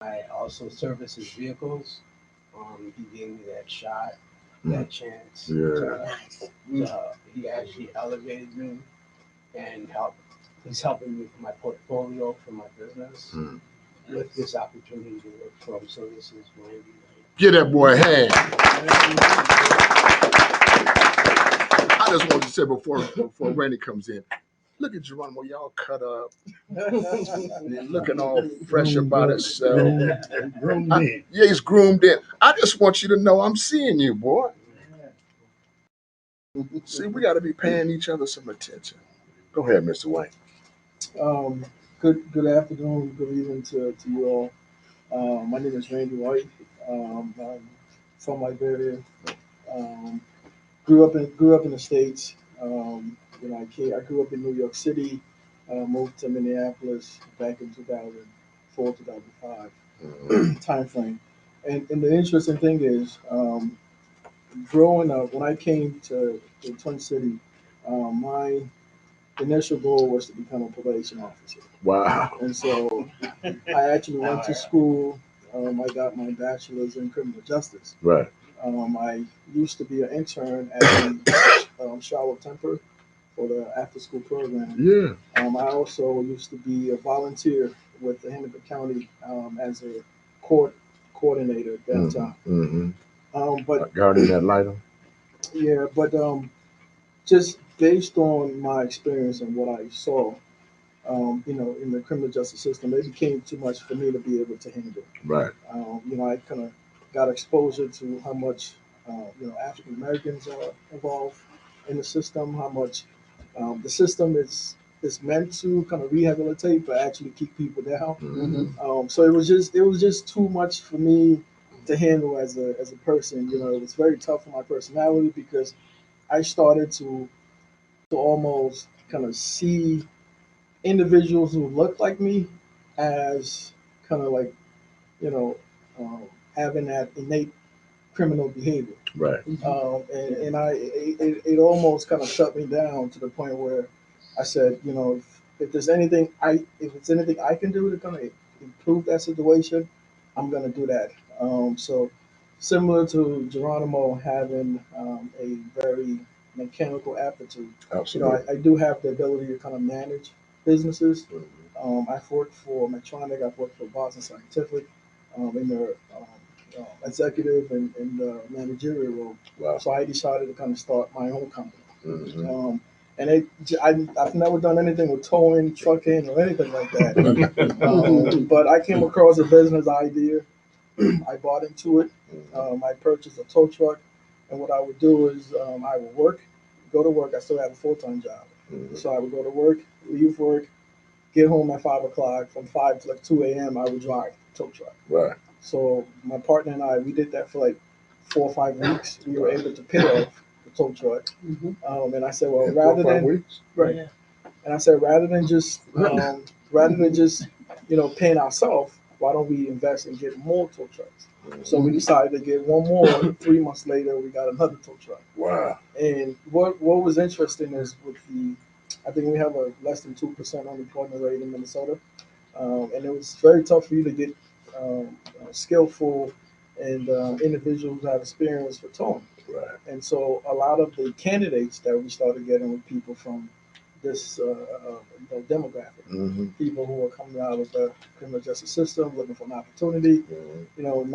I also service his vehicles. He gave me that shot, that chance. He actually elevated me and he's helping me for my portfolio for my business with this opportunity to work for him. So this is Randy White. Give that boy a hand. I just want to say before Randy comes in, look at Geronimo, y'all cut up. Looking all fresh about himself. Yeah, he's groomed in. I just want you to know I'm seeing you, boy. See, we got to be paying each other some attention. Go ahead, Mr. White. Good afternoon, good evening to you all. My name is Randy White. I'm from Liberia. Grew up in the States. I grew up in New York City. Moved to Minneapolis back in 2004, 2005 time frame. And the interesting thing is, growing up, when I came to Twin City, my initial goal was to become a probation officer. Wow. And so I actually went to school. I got my bachelor's in criminal justice. Right. I used to be an intern at the Charlotte Temper for the after-school program. Yeah. I also used to be a volunteer with the Hennepin County as a court coordinator at that time. But guarding that light on. Yeah, but just based on my experience and what I saw, in the criminal justice system, it became too much for me to be able to handle. Right. I kind of got exposure to how much, African Americans are involved in the system, how much the system is meant to kind of rehabilitate, but actually keep people down. So it was just too much for me to handle as a person. It was very tough for my personality because I started to almost kind of see individuals who looked like me as kind of like, you know, having that innate criminal behavior. Right. It almost kind of shut me down to the point where I said, if there's anything if it's anything I can do to kind of improve that situation, I'm gonna do that. So similar to Geronimo having a very mechanical aptitude, Absolutely. I do have the ability to kind of manage businesses. I've worked for Medtronic, I've worked for Boston Scientific in their executive and managerial role. Wow. So I decided to kind of start my own company. Mhm. And I've never done anything with towing, trucking, or anything like that. But I came across a business idea. I bought into it. I purchased a tow truck, and what I would do is I would go to work. I still have a full-time job, Mhm. so I would go to work, leave work, get home at 5 o'clock. From 5 to 2 a.m., I would drive the tow truck. Right. So my partner and I, we did that for like 4 or 5 weeks. We were able to pay off the tow truck. And I said, well, In 4 or 5 weeks. right. And I said, rather than just paying ourselves, why don't we invest and get more tow trucks? So we decided to get one more. 3 months later, we got another tow truck. Wow. And what was interesting is I think we have a less than 2% unemployment rate in Minnesota, and it was very tough for you to get skillful and individuals who have experience for towing. Right. And so a lot of the candidates that we started getting were people from this demographic, Mhm. people who are coming out of the criminal justice system, looking for an opportunity, Mhm.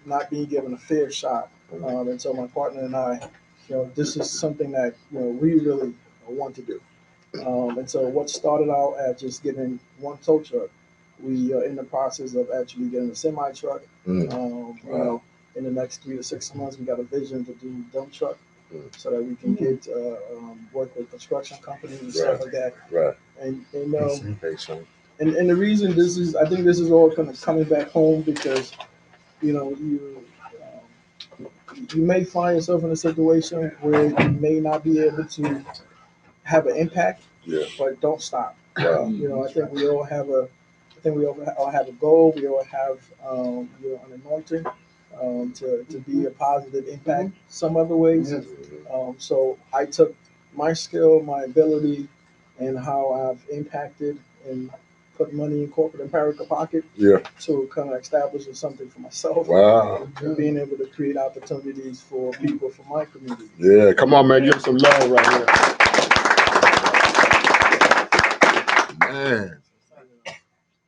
not being given a fair shot. And so my partner and I, this is something that we really want to do. And so what started out at just getting one tow truck, we are in the process of actually getting a semi truck. Mm. Wow. In the next 3 to 6 months, we got a vision to do dump truck, Mm. so that we can get work with construction companies and stuff like that. Right. And Patient. and the reason I think this is all kind of coming back home because you may find yourself in a situation where you may not be able to have an impact, Yeah. but don't stop. Wow. I think we all have all have a goal. We all have an anointing to be a positive impact some other ways. So I took my skill, my ability, and how I've impacted and put money in corporate America pocket Yeah. to kind of establish something for myself. Wow. And being able to create opportunities for people from my community. Yeah. Come on, man. Give some love right here. Man.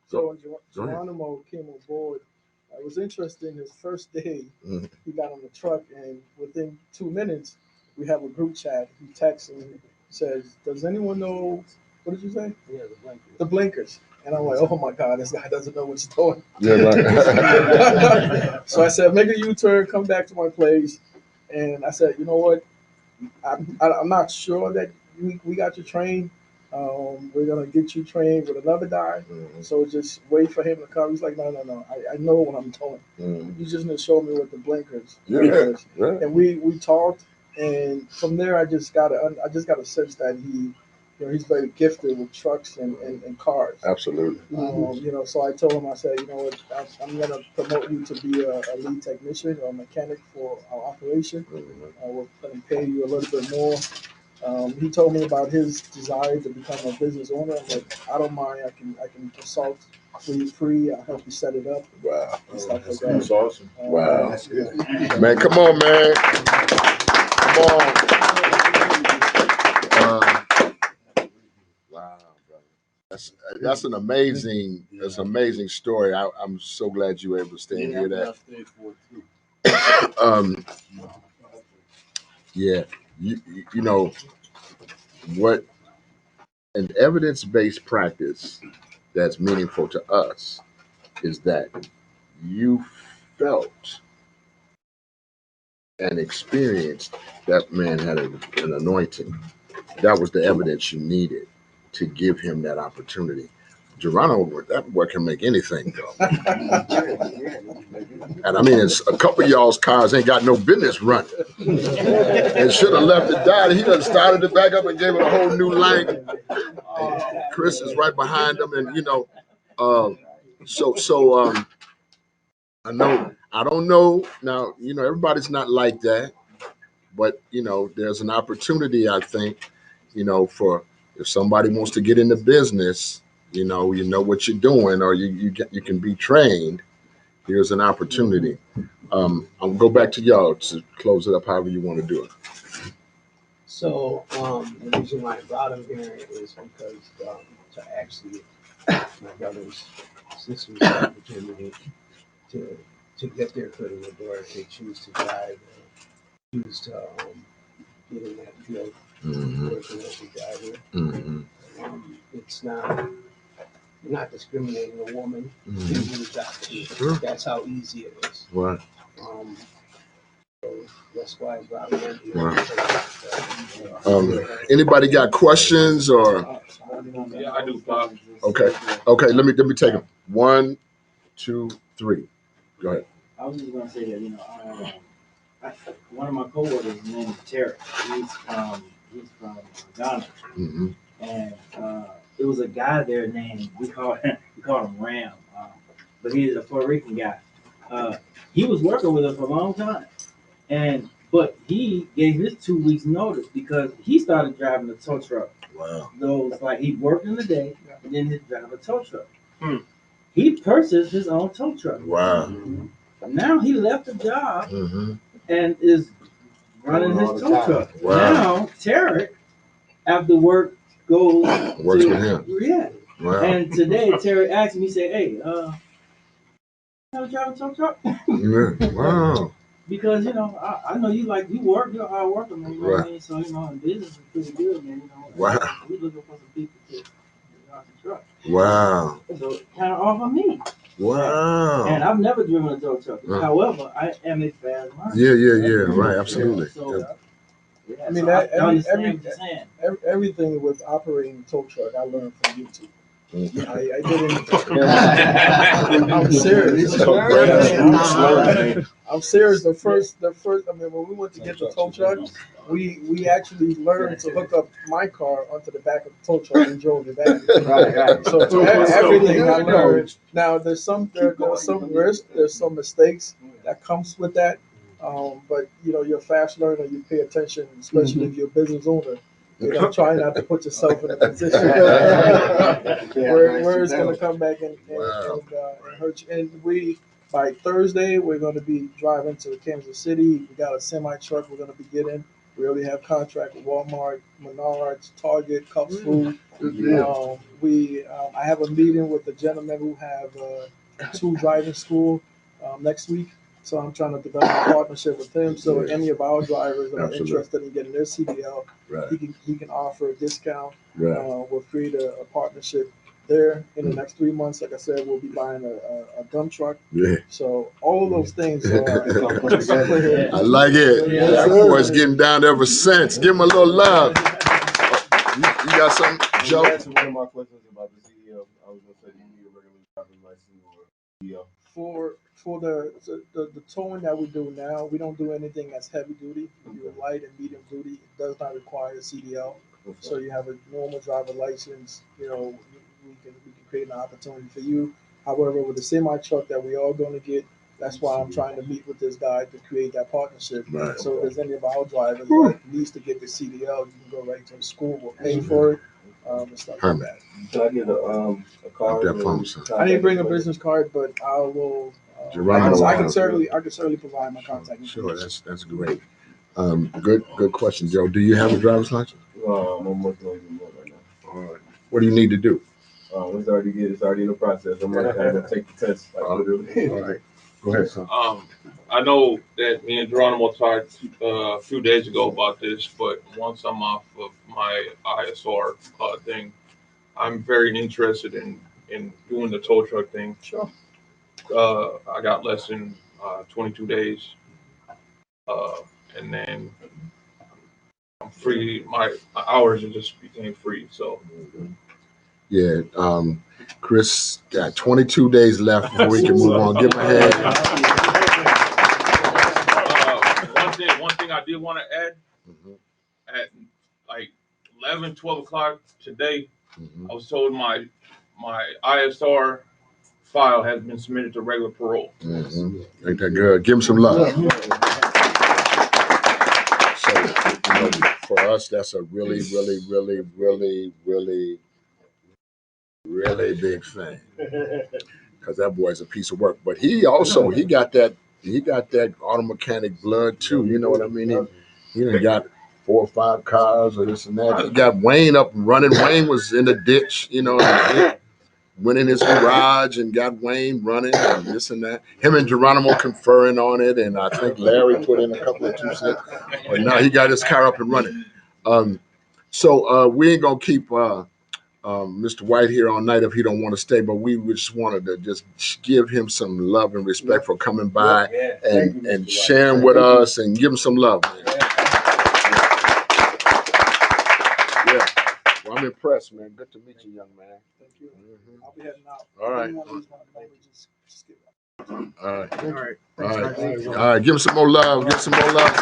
So when Geronimo came on board, it was interesting. His first day, Mhm. he got on the truck, and within 2 minutes, we have a group chat. He texts and says, "Does anyone know what did you say? Yeah, the blankets. The blinkers." And I'm like, "Oh my God, this guy doesn't know what he's doing." Yeah. Right. So I said, "Make a U-turn, come back to my place." And I said, "You know what? I'm not sure that we got you trained. We're gonna get you trained with another guy. Mhm. So just wait for him to come." He's like, no. I know what I'm doing. Mhm. You just need to show me what the blinkers Yeah. is. Yeah. And we talked, and from there I just got a sense that he's very gifted with trucks and cars. Absolutely. So I told him, I said, you know what, I'm gonna promote you to be a lead technician or mechanic for our operation. Mhm. We're gonna pay you a little bit more. He told me about his desire to become a business owner. I'm like, I don't mind. I can consult for you free. I'll help you set it up Wow. and stuff like That's that. awesome. Wow. That's good. Man, come on, man. Come on. Wow, brother. That's an amazing story. I'm so glad you were able to stay and hear that. Yeah, you know what, an evidence-based practice that's meaningful to us is that you felt and experienced that man had an anointing. That was the evidence you needed to give him that opportunity. Geronimo, that boy can make anything go. And I mean, it's a couple of y'all's cars ain't got no business running. And should have left it down. He done started it back up and gave it a whole new life. And Chris is right behind him, and I don't know now. Everybody's not like that, but there's an opportunity. I think for if somebody wants to get into business, you know what you're doing, or you can be trained. Here's an opportunity. I'm gonna go back to y'all to close it up however you want to do it. So the reason why I brought him here is because to actually my brother's sister's opportunity to to get their foot in the door if they choose to drive, choose to get in that field, working as a driver. It's not, you're not discriminating a woman in the job too. That's how easy it is. Right. So that's why it's not really. Anybody got questions or? Yeah, I do, Bob. Okay. Let me take them. 1, 2, 3. Go ahead. I was just gonna say that one of my coworkers, his name is Terry. He's from Ghana, and it was a guy there named we call him Ram, but he's a Puerto Rican guy. He was working with us for a long time, but he gave his 2 weeks notice because he started driving a tow truck. Wow. Those like he worked in the day and then he'd drive a tow truck. He purchased his own tow truck. Wow. Now he left the job and is running his tow truck. Wow. Now Tarek, after work, works with him. Yeah. Wow. And today Tarek asked me, he said, "Hey, how to drive a tow truck?" Wow. Because I know you work, you're a hard worker, man. You know what I mean? So and business is pretty good, man. Wow. We looking for some people to drive the truck. Wow. So kind of offer me. Wow. And I've never driven a tow truck. However, I am a fast learner. Yeah. Right. Absolutely. So, I mean, I understand what you're saying. everything with operating a tow truck, I learned from YouTube. I didn't. I'm serious. I'm serious. The first. I mean, when we went to get the tow truck, we actually learned to hook up my car onto the back of the tow truck and drove it back. Right. So everything I learned. Now there's some risk. There's some mistakes that comes with that. But you're a fast learner. You pay attention, especially if you're a business owner. Try not to put yourself in a position where it's going to come back and hurt you. And by Thursday, we're going to be driving to Kansas City. We got a semi truck we're going to be getting. We already have contract with Walmart, Menards, Target, Cup Food. I have a meeting with the gentleman who have 2 driving school next week. So I'm trying to develop a partnership with him. So any of our drivers that are interested in getting their CDL, he can offer a discount. We'll create a partnership there in the next 3 months. Like I said, we'll be buying a dump truck. Yeah. So all of those things are. I like it. That boy's getting down ever since. Give him a little love. You got something, Joe? That's one of my questions about the CDL. I was gonna say, do you need a regular driving license or CDL? For the towing that we do now, we don't do anything that's heavy duty. We do light and medium duty. It does not require a CDL. Okay. So you have a normal driver license. We can create an opportunity for you. However, with the semi truck that we are going to get, that's why I'm trying to meet with this guy to create that partnership. Right. So if there's any of our drivers that needs to get the CDL, you can go right to the school. We'll pay for it. And stuff like that. Can I get a card? I didn't bring a business card, but I will. I can certainly provide my contact. Sure, that's great. Good question, Joe. Do you have a driver's license? I'm working on it right now. All right. What do you need to do? It's already in the process. I'm gonna take the test. All right. Go ahead, son. I know that me and Geronimo talked a few days ago about this, but once I'm off of my ISR thing, I'm very interested in doing the tow truck thing. Sure. I got less than 22 days, and then I'm free. My hours just became free. So. Yeah, Chris got 22 days left before we can move on. Give him a hand. One thing I did want to add, at like 11, 12 o'clock today, I was told my ISR file has been submitted to regular parole. Ain't that good? Give him some love. So, for us, that's a really, really, really, really, really, really big thing, because that boy's a piece of work. But he got that auto mechanic blood too. You know what I mean? He done got 4 or 5 cars or this and that. He got Wayne up and running. Wayne was in the ditch, went in his garage and got Wayne running and this and that. Him and Geronimo conferring on it, and I think Larry put in a couple of 2 cents. But now he got his car up and running. So we ain't gonna keep Mr. White here all night if he don't want to stay, but we just wanted to just give him some love and respect for coming by and sharing with us and give him some love, man. Yeah. Well, I'm impressed, man. Good to meet you, young man. Thank you. Mhm. I'll be heading out. All right. Anyone who's not available, just skip it. All right. All right. All right. Thanks, All right. Give him some more love. Give him some more love.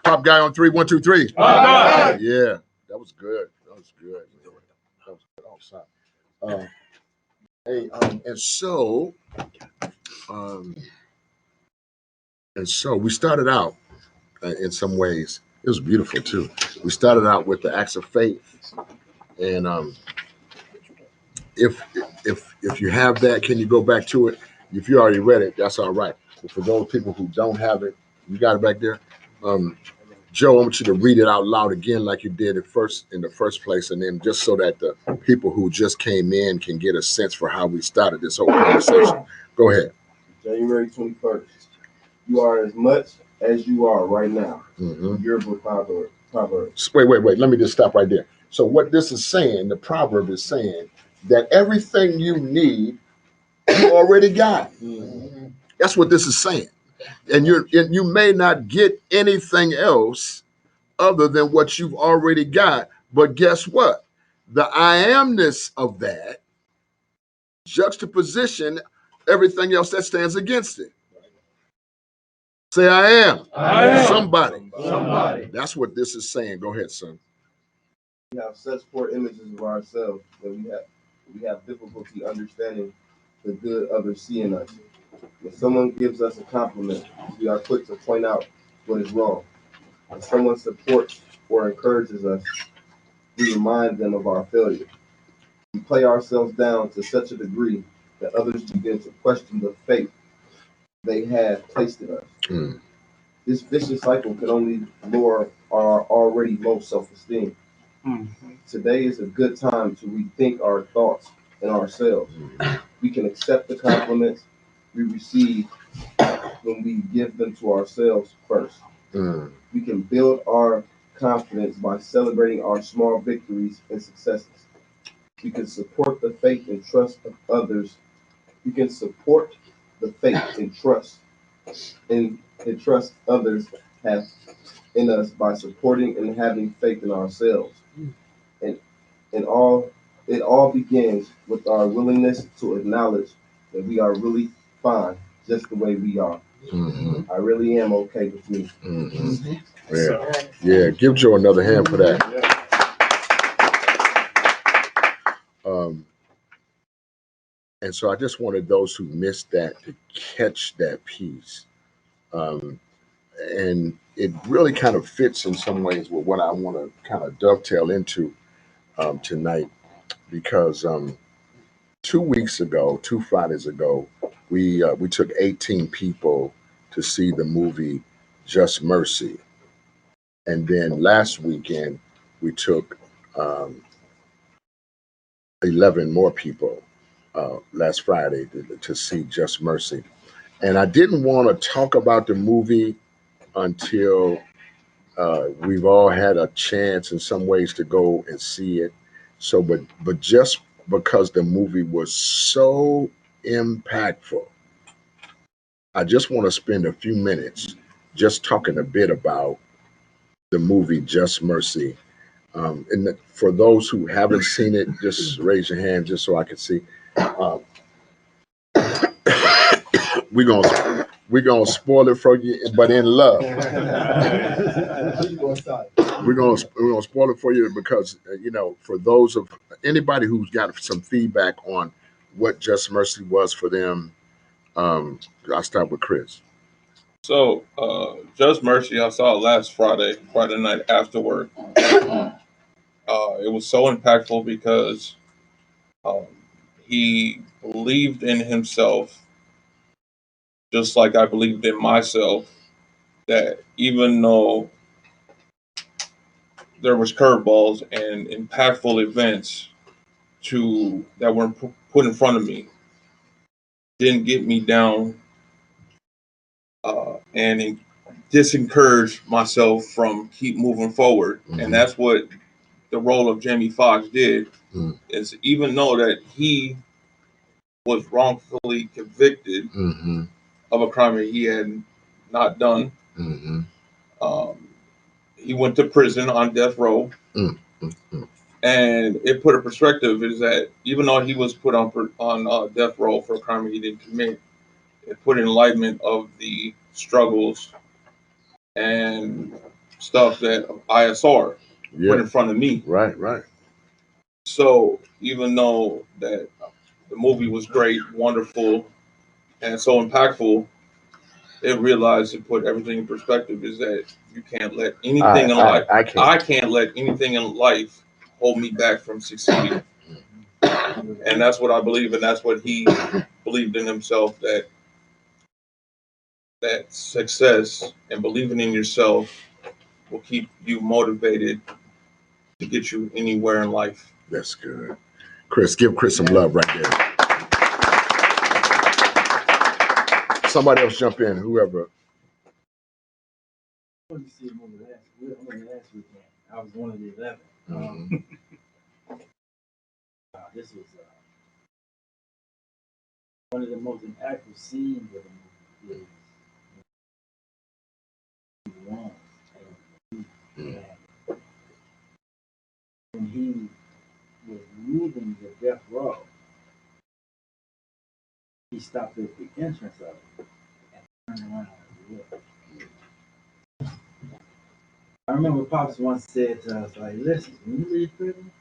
Pop guy on 3, 1, 2, 3. Yeah, that was good. That was good. That was good. Oh, sorry. Hey, and so we started out in some ways. It was beautiful too. We started out with the acts of faith, and if if you have that, can you go back to it? If you already read it, that's all right. But for those people who don't have it, you got it back there. Joe, I want you to read it out loud again, like you did in the first place, and then just so that the people who just came in can get a sense for how we started this whole conversation. Go ahead. January 21st. You are as much as you are right now. Mm-hmm. Yearbook Proverbs. Wait. Let me just stop right there. So what this is saying, the proverb is saying that everything you need, you already got. Mm-hmm. That's what this is saying. And you may not get anything else other than what you've already got. But guess what? The I amness of that juxtaposition everything else that stands against it. Say, I am. I am. Somebody. That's what this is saying. Go ahead, son. We have such poor images of ourselves that we have difficulty understanding the good others see in us. When someone gives us a compliment, we are quick to point out what is wrong. When someone supports or encourages us, we remind them of our failure. We play ourselves down to such a degree that others begin to question the faith they have placed in us. Mm. This vicious cycle can only lower our already low self-esteem. Today is a good time to rethink our thoughts and ourselves. We can accept the compliments we receive when we give them to ourselves first. Mm. We can build our confidence by celebrating our small victories and successes. We can support the faith and trust of others. We can support the faith and trust others have in us by supporting and having faith in ourselves. And it all begins with our willingness to acknowledge that we are really fine just the way we are. Mm-hmm. I really am okay with me. Mm-hmm. Yeah. Give Joe another hand for that. And so I just wanted those who missed that to catch that piece. And it really kind of fits in some ways with what I want to kind of dovetail into tonight, because 2 Fridays ago, we took 18 people to see the movie Just Mercy, and then last weekend we took 11 more people last Friday to see Just Mercy. And I didn't want to talk about the movie until we've all had a chance in some ways to go and see it. So, but just because the movie was so impactful, I just want to spend a few minutes just talking a bit about the movie Just Mercy. And for those who haven't seen it, just raise your hand just so I can see. We're gonna spoil it for you, but in love. We're gonna spoil it for you because for those of anybody who's got some feedback on what Just Mercy was for them, I'll start with Chris. So, Just Mercy, I saw it last Friday night after work. It was so impactful because um, he believed in himself just like I believed in myself, that even though there was curveballs and impactful events that were put in front of me. Didn't get me down and disencourage myself from keep moving forward. And that's what the role of Jamie Foxx did. Is even though that he was wrongfully convicted of a crime that he had not done, he went to prison on death row. And it put a perspective is that even though he was put on death row for a crime he didn't commit, it put enlightenment of the struggles and stuff that ISR put in front of me. Right. So even though that the movie was great, wonderful, and so impactful, it realized it put everything in perspective is that you can't let anything in life. I can't let anything in life hold me back from succeeding. And that's what I believe, and that's what he believed in himself, that success and believing in yourself will keep you motivated to get you anywhere in life. That's good. Chris, give Chris some love right there. Somebody else jump in, whoever. I went to see a movie last weekend. I was one of the 11. This was one of the most impactful scenes of the movie. When he was leaving the death row, he stopped at the entrance of it and turned around and looked. I remember Pops once said to us, like, listen, when you leave prison,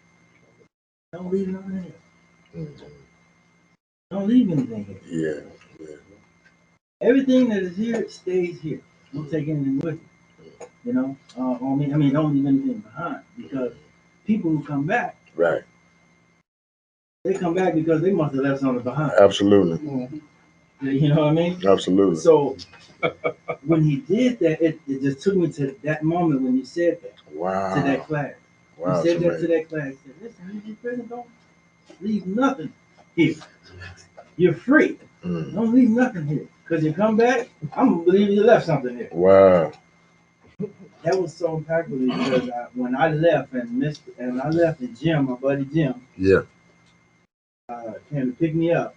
don't leave nothing here. Don't leave anything here. Yeah. Everything that is here stays here. Don't take anything with you. You know, don't leave anything behind, because people who come back, Right. they come back because they must have left something behind. Absolutely. You know what I mean? Absolutely. So when he did that, it just took me to that moment when you said that. Wow. To that class. Wow. You said that to that class. You said, listen, you prison, don't leave nothing here. You're free. Don't leave nothing here. Because you come back, I'm going to believe you left something here. Wow. That was so impactful because when I left and Jim, my buddy Jim, came to pick me up,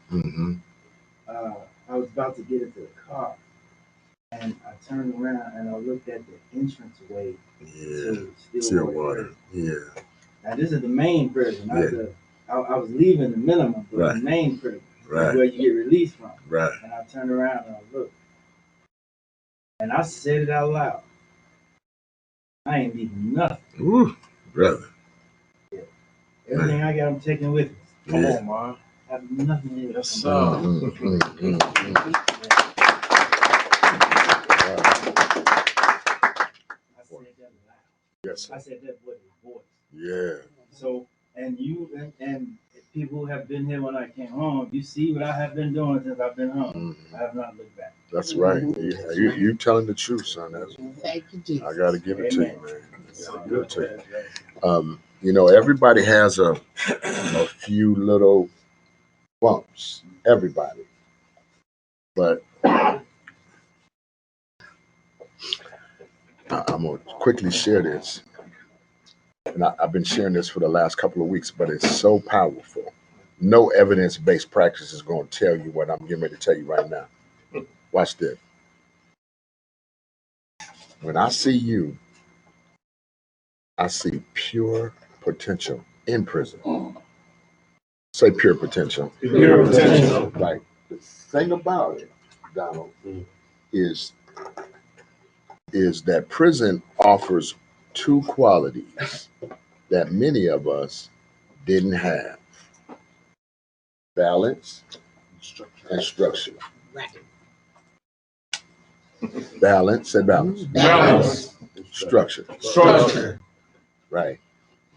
I was about to get into the car. And I turned around and I looked at the entranceway to Stillwater. Yeah. Now this is the main prison. I was leaving the minimum, but the main prison is where you get released from. Right. And I turned around and I looked. And I said it out loud. I ain't leaving nothing. Ooh, brother. Yeah. Everything I got, I'm taking with me. Come on, man. I have nothing in it. Yes, sir. Yes. I said that with a voice. Yeah. So, and people who have been here when I came home, you see what I have been doing since I've been home. I have not looked back. That's right. You telling the truth, son. Thank you, Jesus. I got to give it to you, man. I gotta give it to you. You know, everybody has a few little bumps. Everybody. But I'm going to quickly share this. And I've been sharing this for the last couple of weeks, but it's so powerful. No evidence-based practice is going to tell you what I'm getting ready to tell you right now. Watch this. When I see you, I see pure potential in prison. Say pure potential. Pure potential. Like, the thing about it, Donald, is that prison offers two qualities that many of us didn't have: balance and structure. Right. Balance, say balance. Balance. Structure. Structure. Right.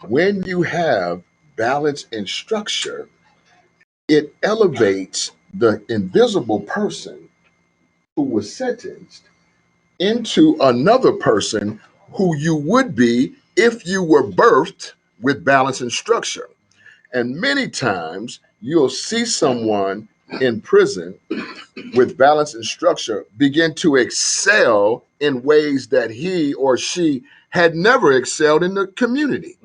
When you have balance and structure, it elevates the invisible person who was sentenced into another person who you would be if you were birthed with balance and structure. And many times you'll see someone in prison with balance and structure begin to excel in ways that he or she had never excelled in the community.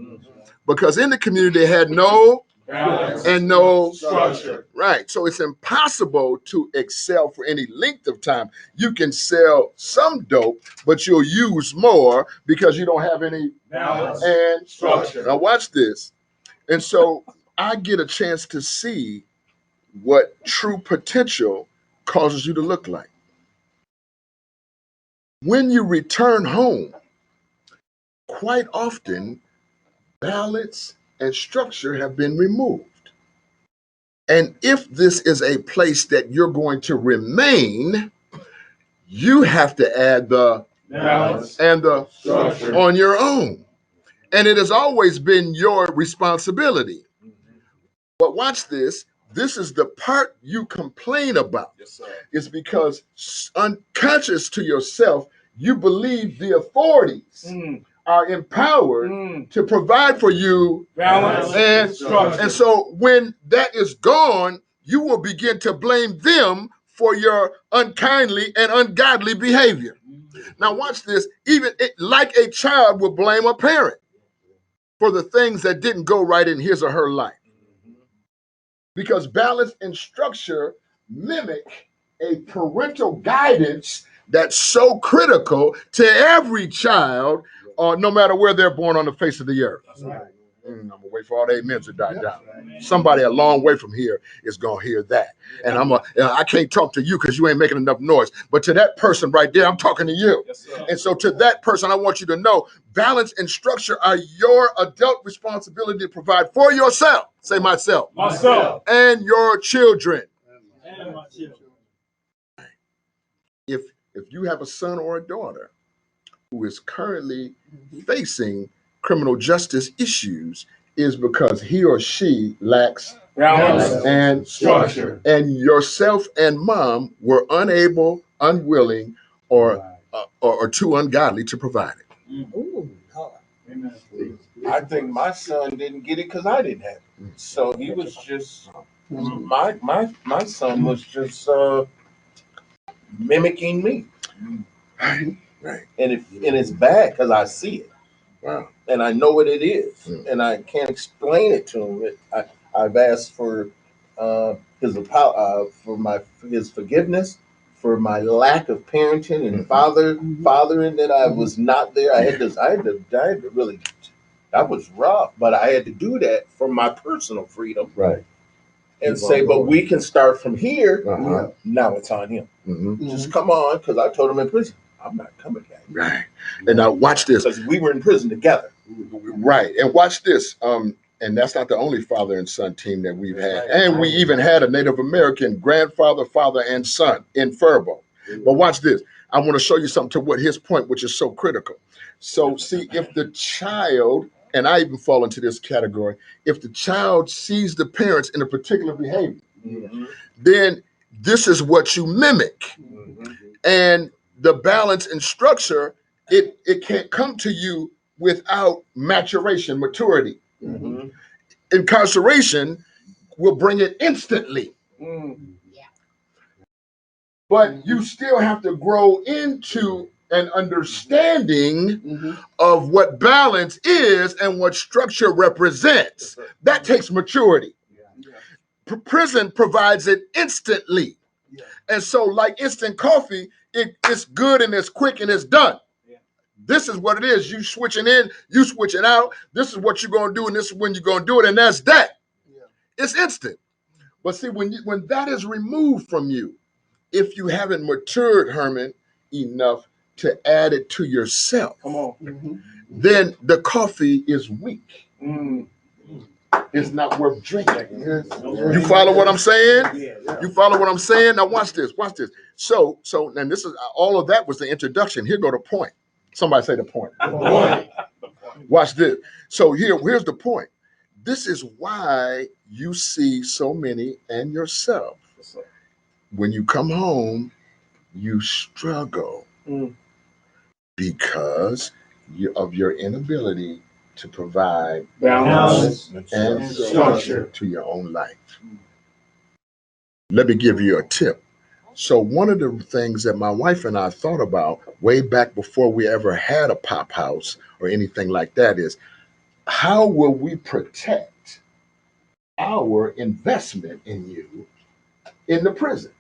Because in the community they had no balance and no structure. Right. So it's impossible to excel for any length of time. You can sell some dope, but you'll use more because you don't have any balance and structure. Now watch this. And so I get a chance to see what true potential causes you to look like. When you return home, quite often balance and structure have been removed. And if this is a place that you're going to remain, you have to add the balance and the structure on your own. And it has always been your responsibility. But watch this. This is the part you complain about. Yes, sir. It's because unconscious to yourself, you believe the authorities are empowered to provide for you balance and structure. And so when that is gone, you will begin to blame them for your unkindly and ungodly behavior. Now watch this. Even like a child will blame a parent for the things that didn't go right in his or her life. Because balance and structure mimic a parental guidance that's so critical to every child, no matter where they're born on the face of the earth. Right. I'm gonna wait for all the amens to die down. Somebody a long way from here is gonna hear that, and I can't talk to you because you ain't making enough noise. But to that person right there, I'm talking to you. Yes, and so to that person, I want you to know balance and structure are your adult responsibility to provide for yourself. Say myself, and your children. And my children. If you have a son or a daughter who is currently facing criminal justice issues, is because he or she lacks balance and structure. And yourself and mom were unable, unwilling, or too ungodly to provide it. Ooh, I think my son didn't get it because I didn't have it. So he was just my son was just mimicking me. Right. And it's bad because I see it. Wow. And I know what it is. And I can't explain it to him. I've asked for his forgiveness for my lack of parenting and fathering that I was not there. I had to really, that was rough, but I had to do that for my personal freedom. Right. And say, but we can start from here. Now it's on him. Just come on, because I told him in prison, I'm not coming back. Right. And now watch this. Because we were in prison together. Right. And watch this. And that's not the only father and son team that we've had. And we even had a Native American grandfather, father, and son in Furbo. But watch this. I want to show you something to what his point, which is so critical. So see, if the child, and I even fall into this category, if the child sees the parents in a particular behavior, then this is what you mimic. And the balance and structure, it can't come to you without maturation, maturity. Incarceration will bring it instantly. But you still have to grow into an understanding of what balance is and what structure represents. That takes maturity. Prison provides it instantly. And so like instant coffee, it's good and it's quick and it's done. This is what it is. You switching in, you switching out. This is what you're going to do, and this is when you're going to do it, and that's that. It's instant. But see, when that is removed from you, if you haven't matured, Herman, enough to add it to yourself, then the coffee is weak. It's not worth drinking. You follow what I'm saying? You follow what I'm saying? Now watch this. Watch this. So, and this is all of that was the introduction. Here go the point. Somebody say the point. Watch this. So here's the point. This is why you see so many and yourself. When you come home, you struggle because of your inability to provide Balance and structure. to your own life. Let me give you a tip. So one of the things that my wife and I thought about way back before we ever had a pop house or anything like that is, how will we protect our investment in you in the prison?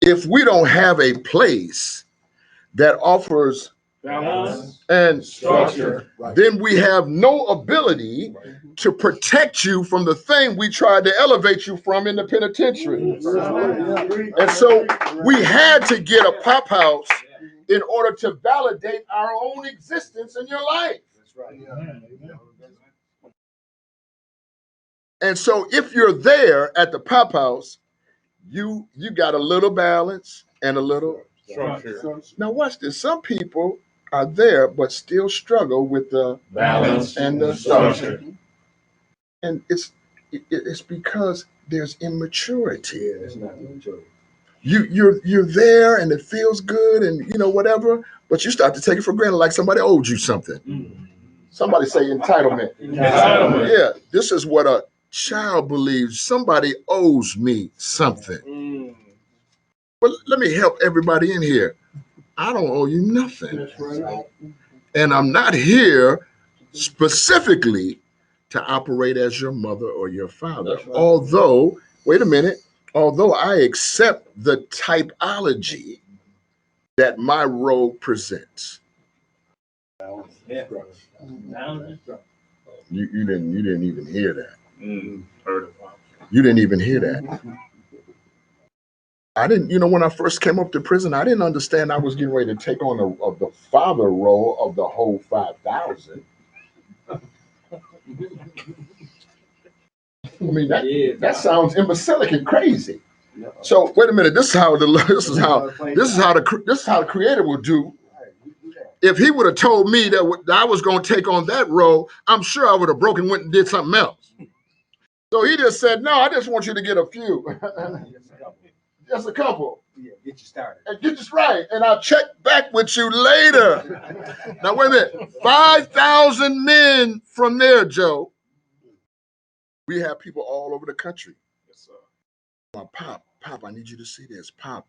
If we don't have a place that offers Balance and structure. then we have no ability to protect you from the thing we tried to elevate you from in the penitentiary. And so we had to get a pop house in order to validate our own existence in your life. And so if you're there at the pop house, you got a little balance and a little Structure. Now watch this. Some people are there but still struggle with the Balance and the structure. And it's because there's immaturity. You're there and it feels good and whatever, but you start to take it for granted like somebody owed you something. Somebody say entitlement. Entitlement. Yeah, this is what a child believes. Somebody owes me something. But let me help everybody in here. I don't owe you nothing. And I'm not here specifically to operate as your mother or your father. Although, wait a minute, although I accept the typology that my role presents. You didn't even hear that. You didn't even hear that. I didn't, when I first came up to prison, I didn't understand I was getting ready to take on the father role of the whole 5,000. I mean, that sounds imbecilic and crazy. So wait a minute. This is how the Creator will do. If He would have told me that I was going to take on that role, I'm sure I would have broken, went and did something else. So He just said, "No, I just want you to get a few, just a couple. Yeah, get you started. And get this right, and I'll check back with you later." Now wait a minute. 5,000 men from there, Joe. We have people all over the country. My Pop, I need you to see this. Pop,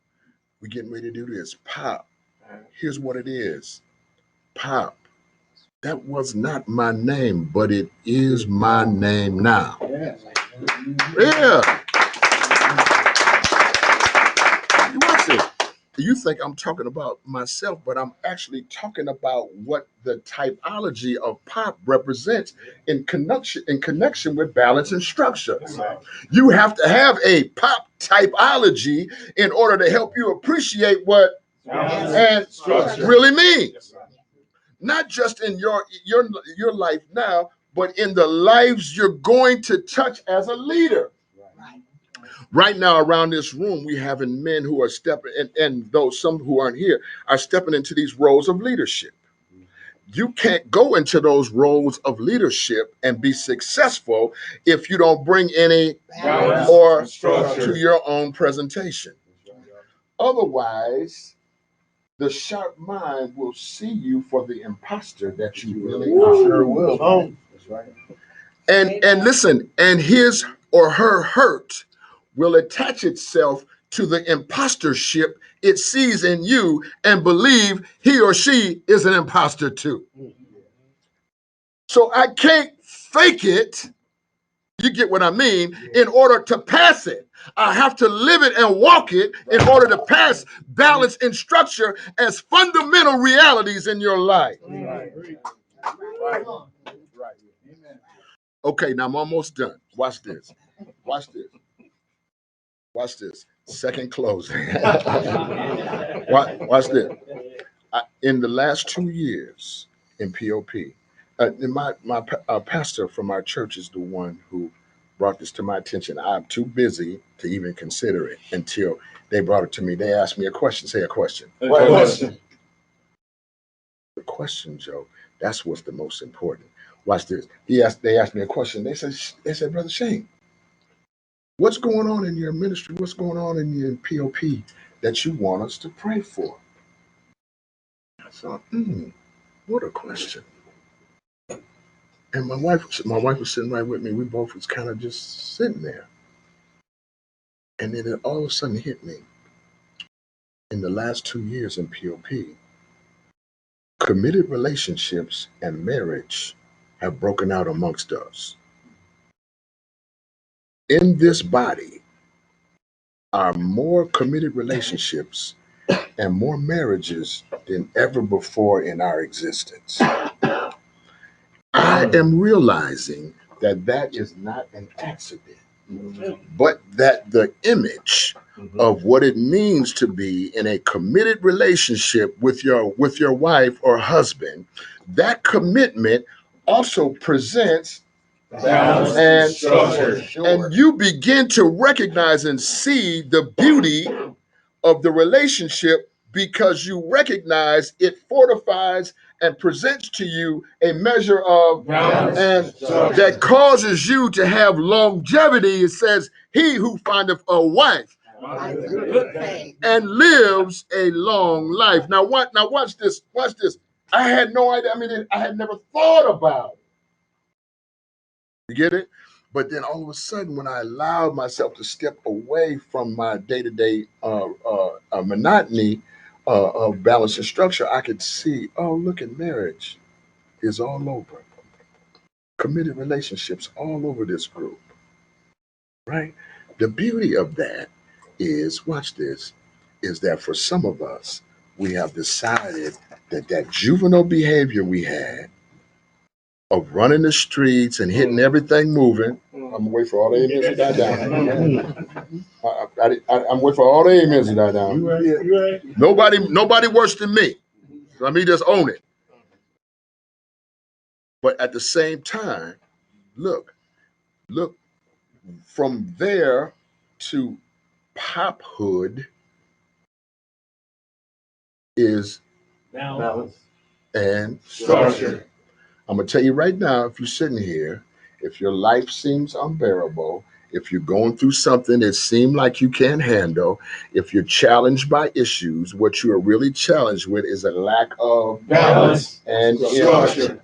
we're getting ready to do this. Pop, here's what it is. Pop, that was not my name, but it is my name now. Yeah. You watch it. You think I'm talking about myself, but I'm actually talking about what the typology of Pop represents in connection with balance and structure. You have to have a Pop typology in order to help you appreciate what and really means. Not just in your life now, but in the lives you're going to touch as a leader. Right now, around this room, we having men who are stepping, and those some who aren't here are stepping into these roles of leadership. You can't go into those roles of leadership and be successful if you don't bring any or to your own presentation. Otherwise, the sharp mind will see you for the imposter that you really are. Sure will. That's right. And listen, and his or her hurt will attach itself to the impostorship it sees in you and believe he or she is an imposter too. So I can't fake it, you get what I mean, in order to pass it. I have to live it and walk it in order to pass balance and structure as fundamental realities in your life. Okay, now I'm almost done. Watch this. Watch this. Watch this. Second closing. Watch this. In the last 2 years in POP, my pastor from our church is the one who brought this to my attention. I'm too busy to even consider it until they brought it to me. They asked me a question. Say a question. What question? The question, Joe. That's what's the most important. Watch this. They asked me a question. They said, Brother Shane, what's going on in your ministry? What's going on in your POP that you want us to pray for? I thought, What a question. And my wife was sitting right with me. We both was kind of just sitting there. And then it all of a sudden hit me. In the last 2 years in POP, committed relationships and marriage have broken out amongst us. In this body are more committed relationships and more marriages than ever before in our existence. I am realizing that that is not an accident, but that the image of what it means to be in a committed relationship with your wife or husband, that commitment also presents balance and structure. And you begin to recognize and see the beauty of the relationship because you recognize it fortifies and presents to you a measure of balance and that causes you to have longevity. It says, he who findeth a wife and lives a long life. Now watch this. Watch this. I had no idea. I mean, I had never thought about it. You get it? But then all of a sudden, when I allowed myself to step away from my day-to-day monotony of balance and structure, I could see, oh, look at marriage is all over. Committed relationships all over this group, right? The beauty of that is, watch this, is that for some of us, we have decided that that juvenile behavior we had of running the streets and hitting everything moving. I'm waiting for all the amens to die down. I'm waiting for all the amens to die down. Nobody worse than me. Let me just own it. But at the same time, look, from there to pophood is balance and structure. I'm gonna tell you right now, if you're sitting here, if your life seems unbearable, if you're going through something that seems like you can't handle, if you're challenged by issues, what you are really challenged with is a lack of balance and structure.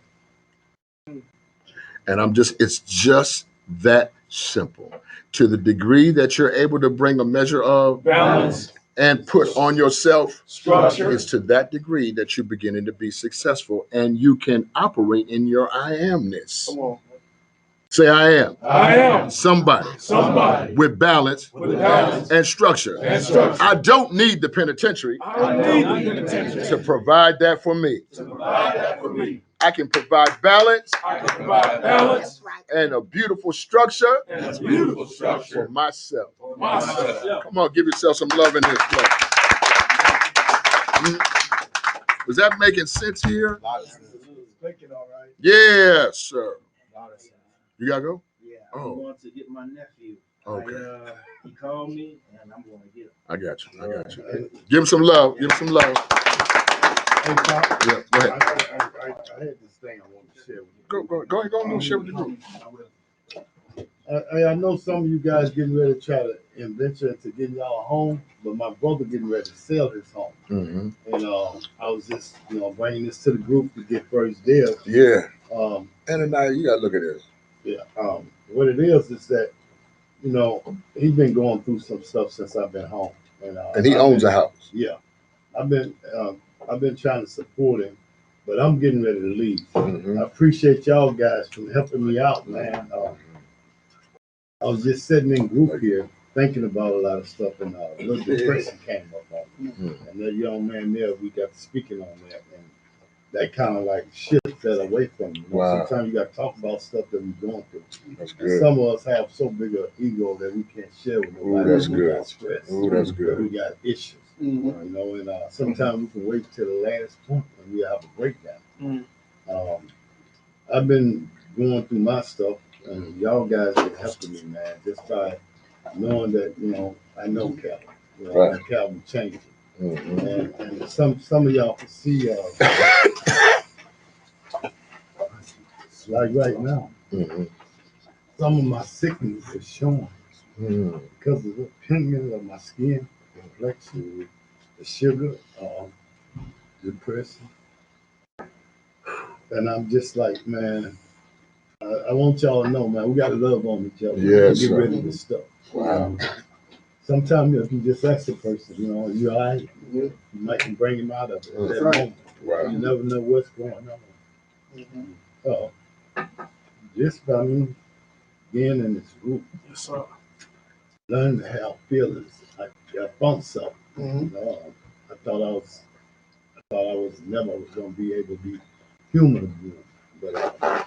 And it's just that simple. To the degree that you're able to bring a measure of balance and put on yourself structure, it's to that degree that you're beginning to be successful and you can operate in your I amness. Come on. Say I am. I am. Somebody with balance and structure. I don't need the penitentiary to provide that for me. I can provide balance and a beautiful structure for myself. Come on, give yourself some love in this place. Was that making sense here? Yes, sir. You gotta go? Yeah, I'm going to get my nephew. Okay. He called me, and I'm going to get him. I got you. Give him some love. Give him some love. Hey, Pop. Yeah, go ahead. I had this thing I wanted to share with you. Go ahead and share with the group. I know some of you guys getting ready to try to venture into getting y'all a home, but my brother getting ready to sell his home. Mm-hmm. And I was just, bringing this to the group to get first dibs. Yeah. Um, And then you gotta look at this. Yeah. What it is that, he's been going through some stuff since I've been home. And he owns a house. Yeah. I've been trying to support him, but I'm getting ready to leave. Mm-hmm. I appreciate y'all guys for helping me out, man. I was just sitting in group here thinking about a lot of stuff, and a little depression came up on me. Mm-hmm. And that young man there, we got to speaking on that, and that kind of like shifts that away from me. Wow. Sometimes you got to talk about stuff that we're going through. That's good. And some of us have so big an ego that we can't share with nobody. Ooh, that's we good. Got stress. Ooh, that's good. We got issues. Mm-hmm. And sometimes we can wait till the last point and we have a breakdown. Mm-hmm. I've been going through my stuff, and y'all guys been helping me, man, just by knowing that, I know Calvin. Right. Calvin changing. Mm-hmm. And some of y'all can see, like right now, mm-hmm. some of my sickness is showing because of the pigment of my skin, complexion, the sugar, depression. And I'm just like, man, I want y'all to know, man, we got to love on each other. Yes, Get sir. rid of this stuff. Wow. Sometimes if you just ask a person, you know, you all right? Yeah. You might can bring him out of it at that Right. moment. Wow. You never know what's going on. Just by me being in this group, learning to have feelings. I felt something. You know, I thought I was never going to be able to be human again. But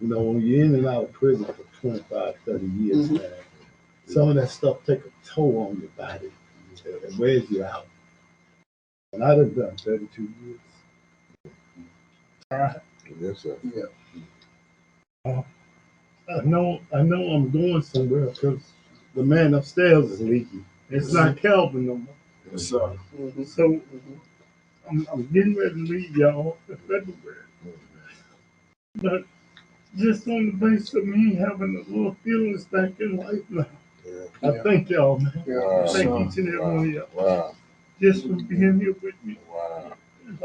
you know, when you're in and out of prison for 25, 30 years, man, some of that stuff take a toll on your body. It wears you out. And I done 32 years. All right. Yes, sir. I know I'm going somewhere because the man upstairs is leaking. It's not Calvin no more. Yes, sir. So I'm getting ready to leave y'all in February. But just on the basis of me having a little feelings back in life now. Yeah. I thank y'all, man. Wow. Thank each and every one of y'all. Wow. Just for being here with me. Wow.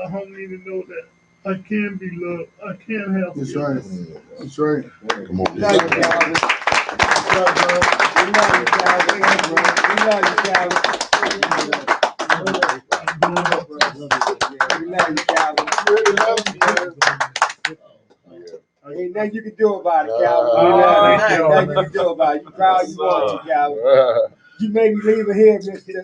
I hope me to know that I can be loved. I can have That's feelings. right. That's right. Come on. We love you, Calvin. We love you, Calvin. We love you, Calvin. We love you, Calvin. Ain't nothing you can do about it, Calvin. We love you. Ain't nothing you can do about it. You proud you want to, Calvin. You may be leaving here,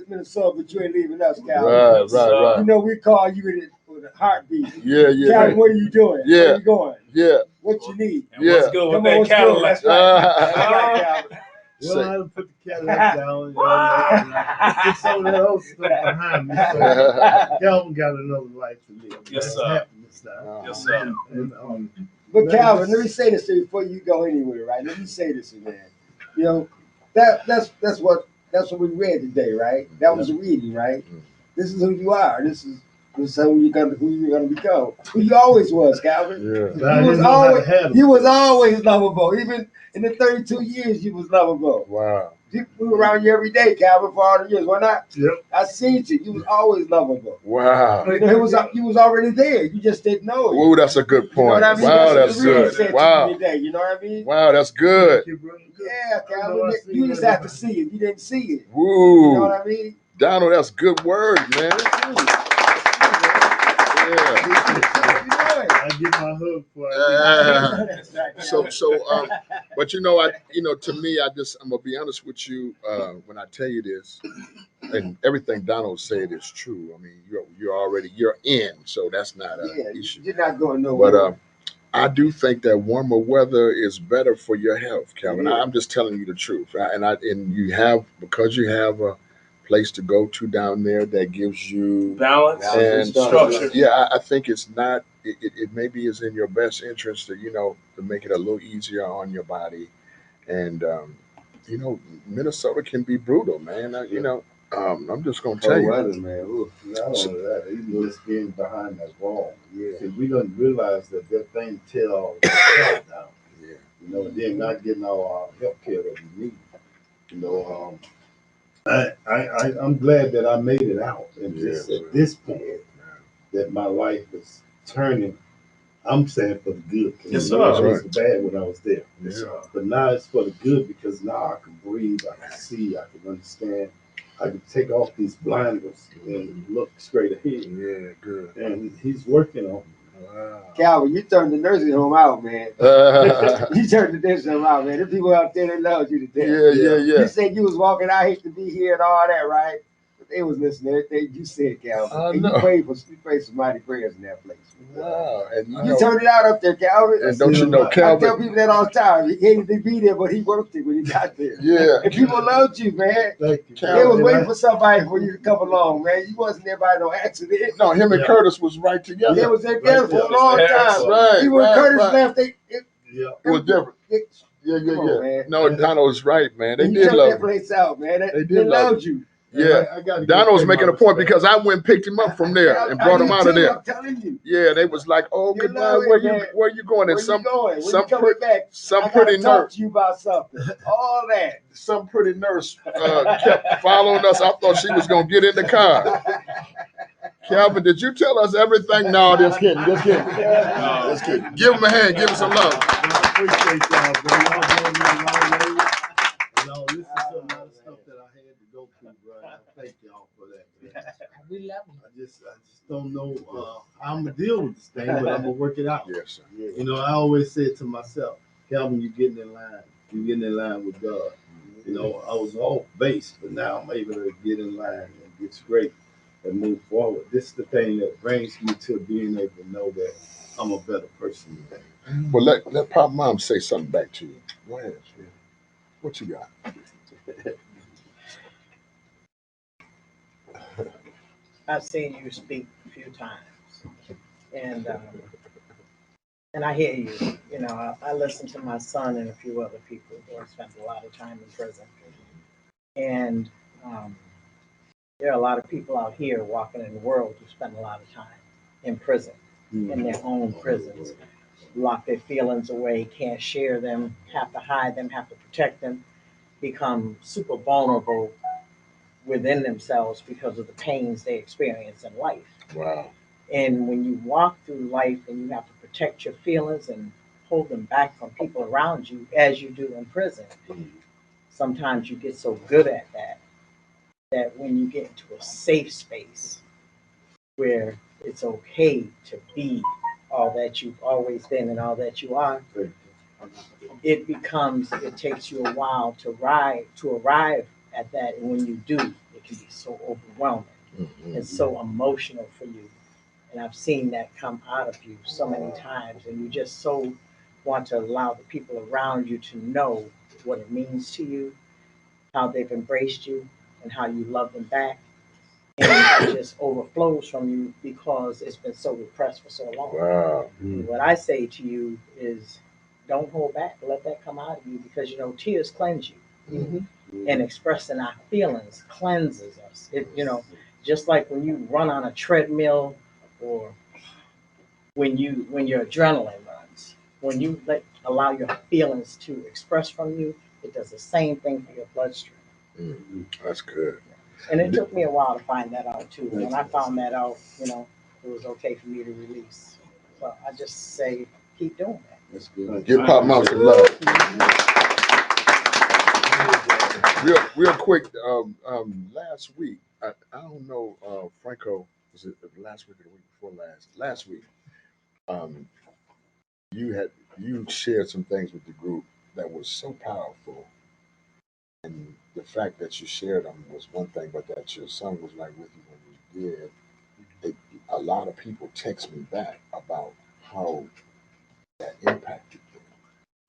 Minnesota, but you ain't leaving us, Calvin. Right. You know we call you with a heartbeat. Yeah. Calvin, what are you doing? Yeah. Where you going? Yeah. What you need? Yeah. What's good Come with on, that what's good? Cadillac? That's right. That's right, Calvin. Well, I done put the Cadillac down and put some of that old stuff behind me. So Calvin got another life to live. Yes, sir. Happiness now. Yes, sir. And, But Calvin, let me say this to you before you go anywhere, right? Let me say this, man. You know, that's what we read today, right? That was a reading, right? This is who you are. This is who you're gonna become. Who you always was, Calvin. Yeah. You was always lovable. Even in the 32 years, you was lovable. Wow. We were around you every day, Calvin, for all the years. Why not? Yep. I seen you. You was always lovable. Wow. You know, you was already there. You just didn't know it. Ooh, that's a good You know point. what I mean? Wow, That's that's what the reading good. said to Wow. you today. You know what I mean? Wow, that's good. Yeah, Calvin. You just have to see it. You didn't see it. You know Woo. what I mean? Donald, that's good word, man. Yeah. I get my hug for it. So, but you know, to me, I'm gonna be honest with you. When I tell you this, and everything Donald said is true. I mean, you're in, so that's not an issue. You're not going nowhere. But I do think that warmer weather is better for your health, Calvin. Yeah. I'm just telling you the truth. And you have, because you have a place to go to down there that gives you Balance and structure. Yeah, I think it's not. It maybe is in your best interest to make it a little easier on your body, and Minnesota can be brutal, man. I'm just gonna tell you. weather, man. Ooh. Not only that, even just being behind that wall. Yeah. See, we don't realize that thing tear all the stuff down. Yeah. You know, and then not getting all our health care that we need. You know, I'm glad that I made it out. And just at this point, that my life is turning. I'm saying for the good. Yes, It sir. was bad when I was there. Yeah. But now it's for the good because now I can breathe, I can see, I can understand. I can take off these blinders and look straight ahead. Yeah, good. And he's working on me. Wow. Calvin, you turned the nursing home out, man. You turned the nursing home out, man. The people out there, they loved you to death. Yeah. You said you was walking, I hate to be here and all that, right? But they was listening to everything you said, Calvin. And you prayed some mighty prayers in that place. Wow. And you turned it out up there, Calvin. And don't you know, Calvin? I tell people that all the time. He hated to be there, but he worked it when he got there. Yeah. And people loved you, man. Thank you. They was waiting for somebody for you to come along, man. You wasn't there by no accident. No, him and Curtis was right together. They was together for a long time. Right. Even when Curtis left, It was different. Come on, man. No, Donald's right, man. They You did took love that him. place out, man. They They did love loved you. Yeah. Donald's making a point because I went and picked him up from there and brought him out of there. I'm telling you. Yeah, they was like, "Oh, You goodbye. love it, Where man. you going?" And Where you going? When you coming back? some I pretty gotta talk nurse, to you about something. All that. some pretty nurse kept following us. I thought she was gonna get in the car. Calvin, did you tell us everything? No, just kidding, just kidding. Just kidding. Give him a hand, give him some love. I appreciate y'all, bro. Y'all doing me the right way. Y'all, this is a lot of stuff that I had to go through, bro. I thank y'all for that, man. We love you. I just don't know how I'm gonna deal with this thing, but I'm gonna work it out. Yes, sir. You know, I always say to myself, Calvin, you're getting in line. You're getting in line with God. You know, I was off base, but now I'm able to get in line and get straight and move forward. This is the thing that brings me to being able to know that I'm a better person today. Well, let Pop Mom say something back to you. Go ahead. What you got? I've seen you speak a few times, and I hear you. You know, I listen to my son and a few other people who have spent a lot of time in prison, and um, there are a lot of people out here walking in the world who spend a lot of time in prison, in their own prisons, lock their feelings away, can't share them, have to hide them, have to protect them, become super vulnerable within themselves because of the pains they experience in life. Wow. And when you walk through life and you have to protect your feelings and hold them back from people around you, as you do in prison, sometimes you get so good at that that when you get into a safe space where it's okay to be all that you've always been and all that you are, it takes you a while to arrive at that. And when you do, it can be so overwhelming and so emotional for you. And I've seen that come out of you so many times. And you just so want to allow the people around you to know what it means to you, how they've embraced you, and how you love them back. And it just overflows from you because it's been so repressed for so long. Wow. And what I say to you is don't hold back. Let that come out of you because, you know, tears cleanse you. And expressing our feelings cleanses us. Just like when you run on a treadmill or when your adrenaline runs, when you allow your feelings to express from you, it does the same thing for your bloodstream. That's good. And it took me a while to find that out too. When I found that out, it was okay for me to release. So I just say, keep doing that. That's good. Give Pop Mom some love. Real quick. Last week, I don't know, Franco, was it last week or the week before last? Last week, you shared some things with the group that was so powerful, and the fact that you shared them was one thing, but that your son was right with you when you did. A lot of people text me back about how that impacted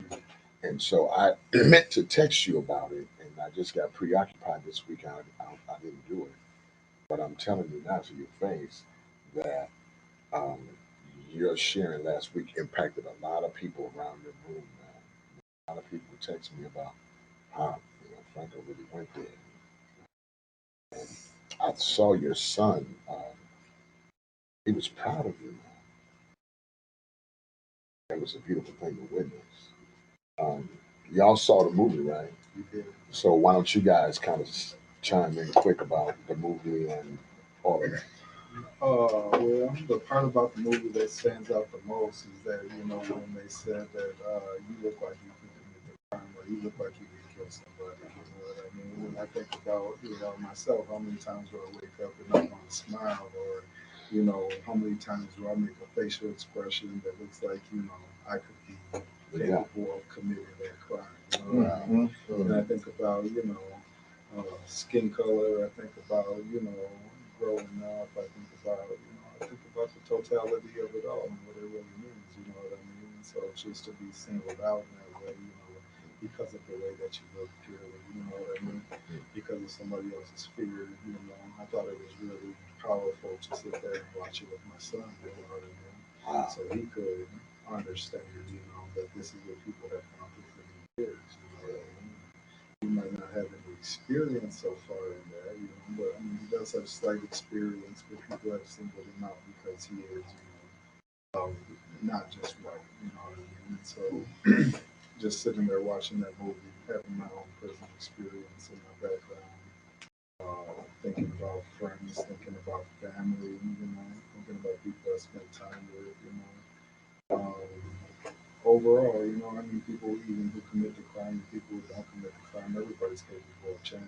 them, and so I meant to text you about it, and I just got preoccupied this week. I didn't do it, but I'm telling you now to your face that um, your sharing last week impacted a lot of people around the room. Man. A lot of people text me about how Franco really went there. And I saw your son. He was proud of you. That was a beautiful thing to witness. Um, y'all saw the movie, right? You did. So why don't you guys kind of chime in quick about the movie and all of that? Well, the part about the movie that stands out the most is that, when they said that you look like you could commit the crime or you look like you could kill somebody, you know what I mean? When I think about, myself, how many times do I wake up and I want to smile or, how many times do I make a facial expression that looks like, I could be capable of committing that crime, you know what I mean? And I think about, skin color, I think about, growing up, I think about the totality of it all and what it really means, you know what I mean? So just to be singled out in that way, because of the way that you look purely, you know what I mean? Because of somebody else's fear, I thought it was really powerful to sit there and watch it with my son, you know what I mean? So he could understand, that this is what people have gone through for years, you know what I mean? He might not have any experience so far in that, but he does have slight experience, but people have singled him out because he is, not just white, you know what I mean? And so just sitting there watching that movie, having my own prison experience in my background, thinking about friends, thinking about family, thinking about people I spend time with. Overall, people even who commit the crime and people who don't commit the crime, everybody's capable of change.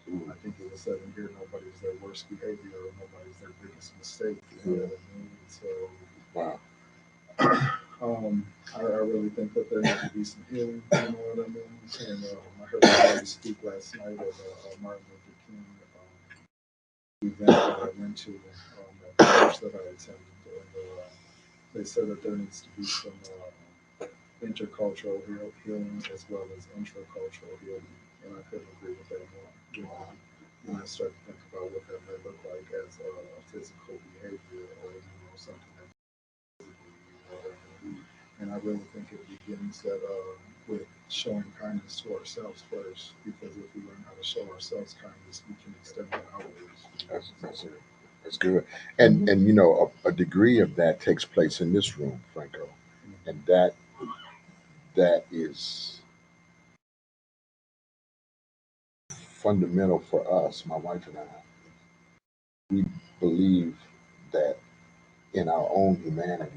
And I think it was said in here, nobody's their worst behavior or nobody's their biggest mistake. You know what I mean? So, Wow. I really think that there needs to be some healing. You know what I mean? And I heard somebody speak last night at Martin Luther King event that I went to at the church that I attended. And they said that there needs to be some intercultural healing as well as intracultural healing, and I couldn't agree with that more. When I start to think about what that may look like as a physical behavior or something that and I really think it begins with showing kindness to ourselves first, because if we learn how to show ourselves kindness, we can extend that outwards. That's it. That's good. And a degree of that takes place in this room, Franco, and that is fundamental for us, my wife and I. We believe that in our own humanity.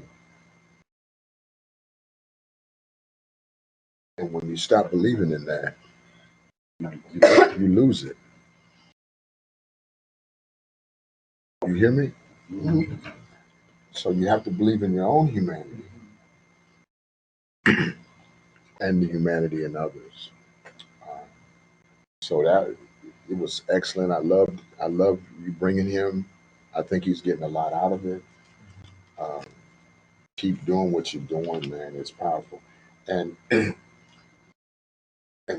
And when you stop believing in that, you lose it. You hear me? Mm-hmm. So you have to believe in your own humanity and the humanity in others. So that it was excellent. I love you bringing him. I think he's getting a lot out of it. Um, keep doing what you're doing, man. It's powerful. And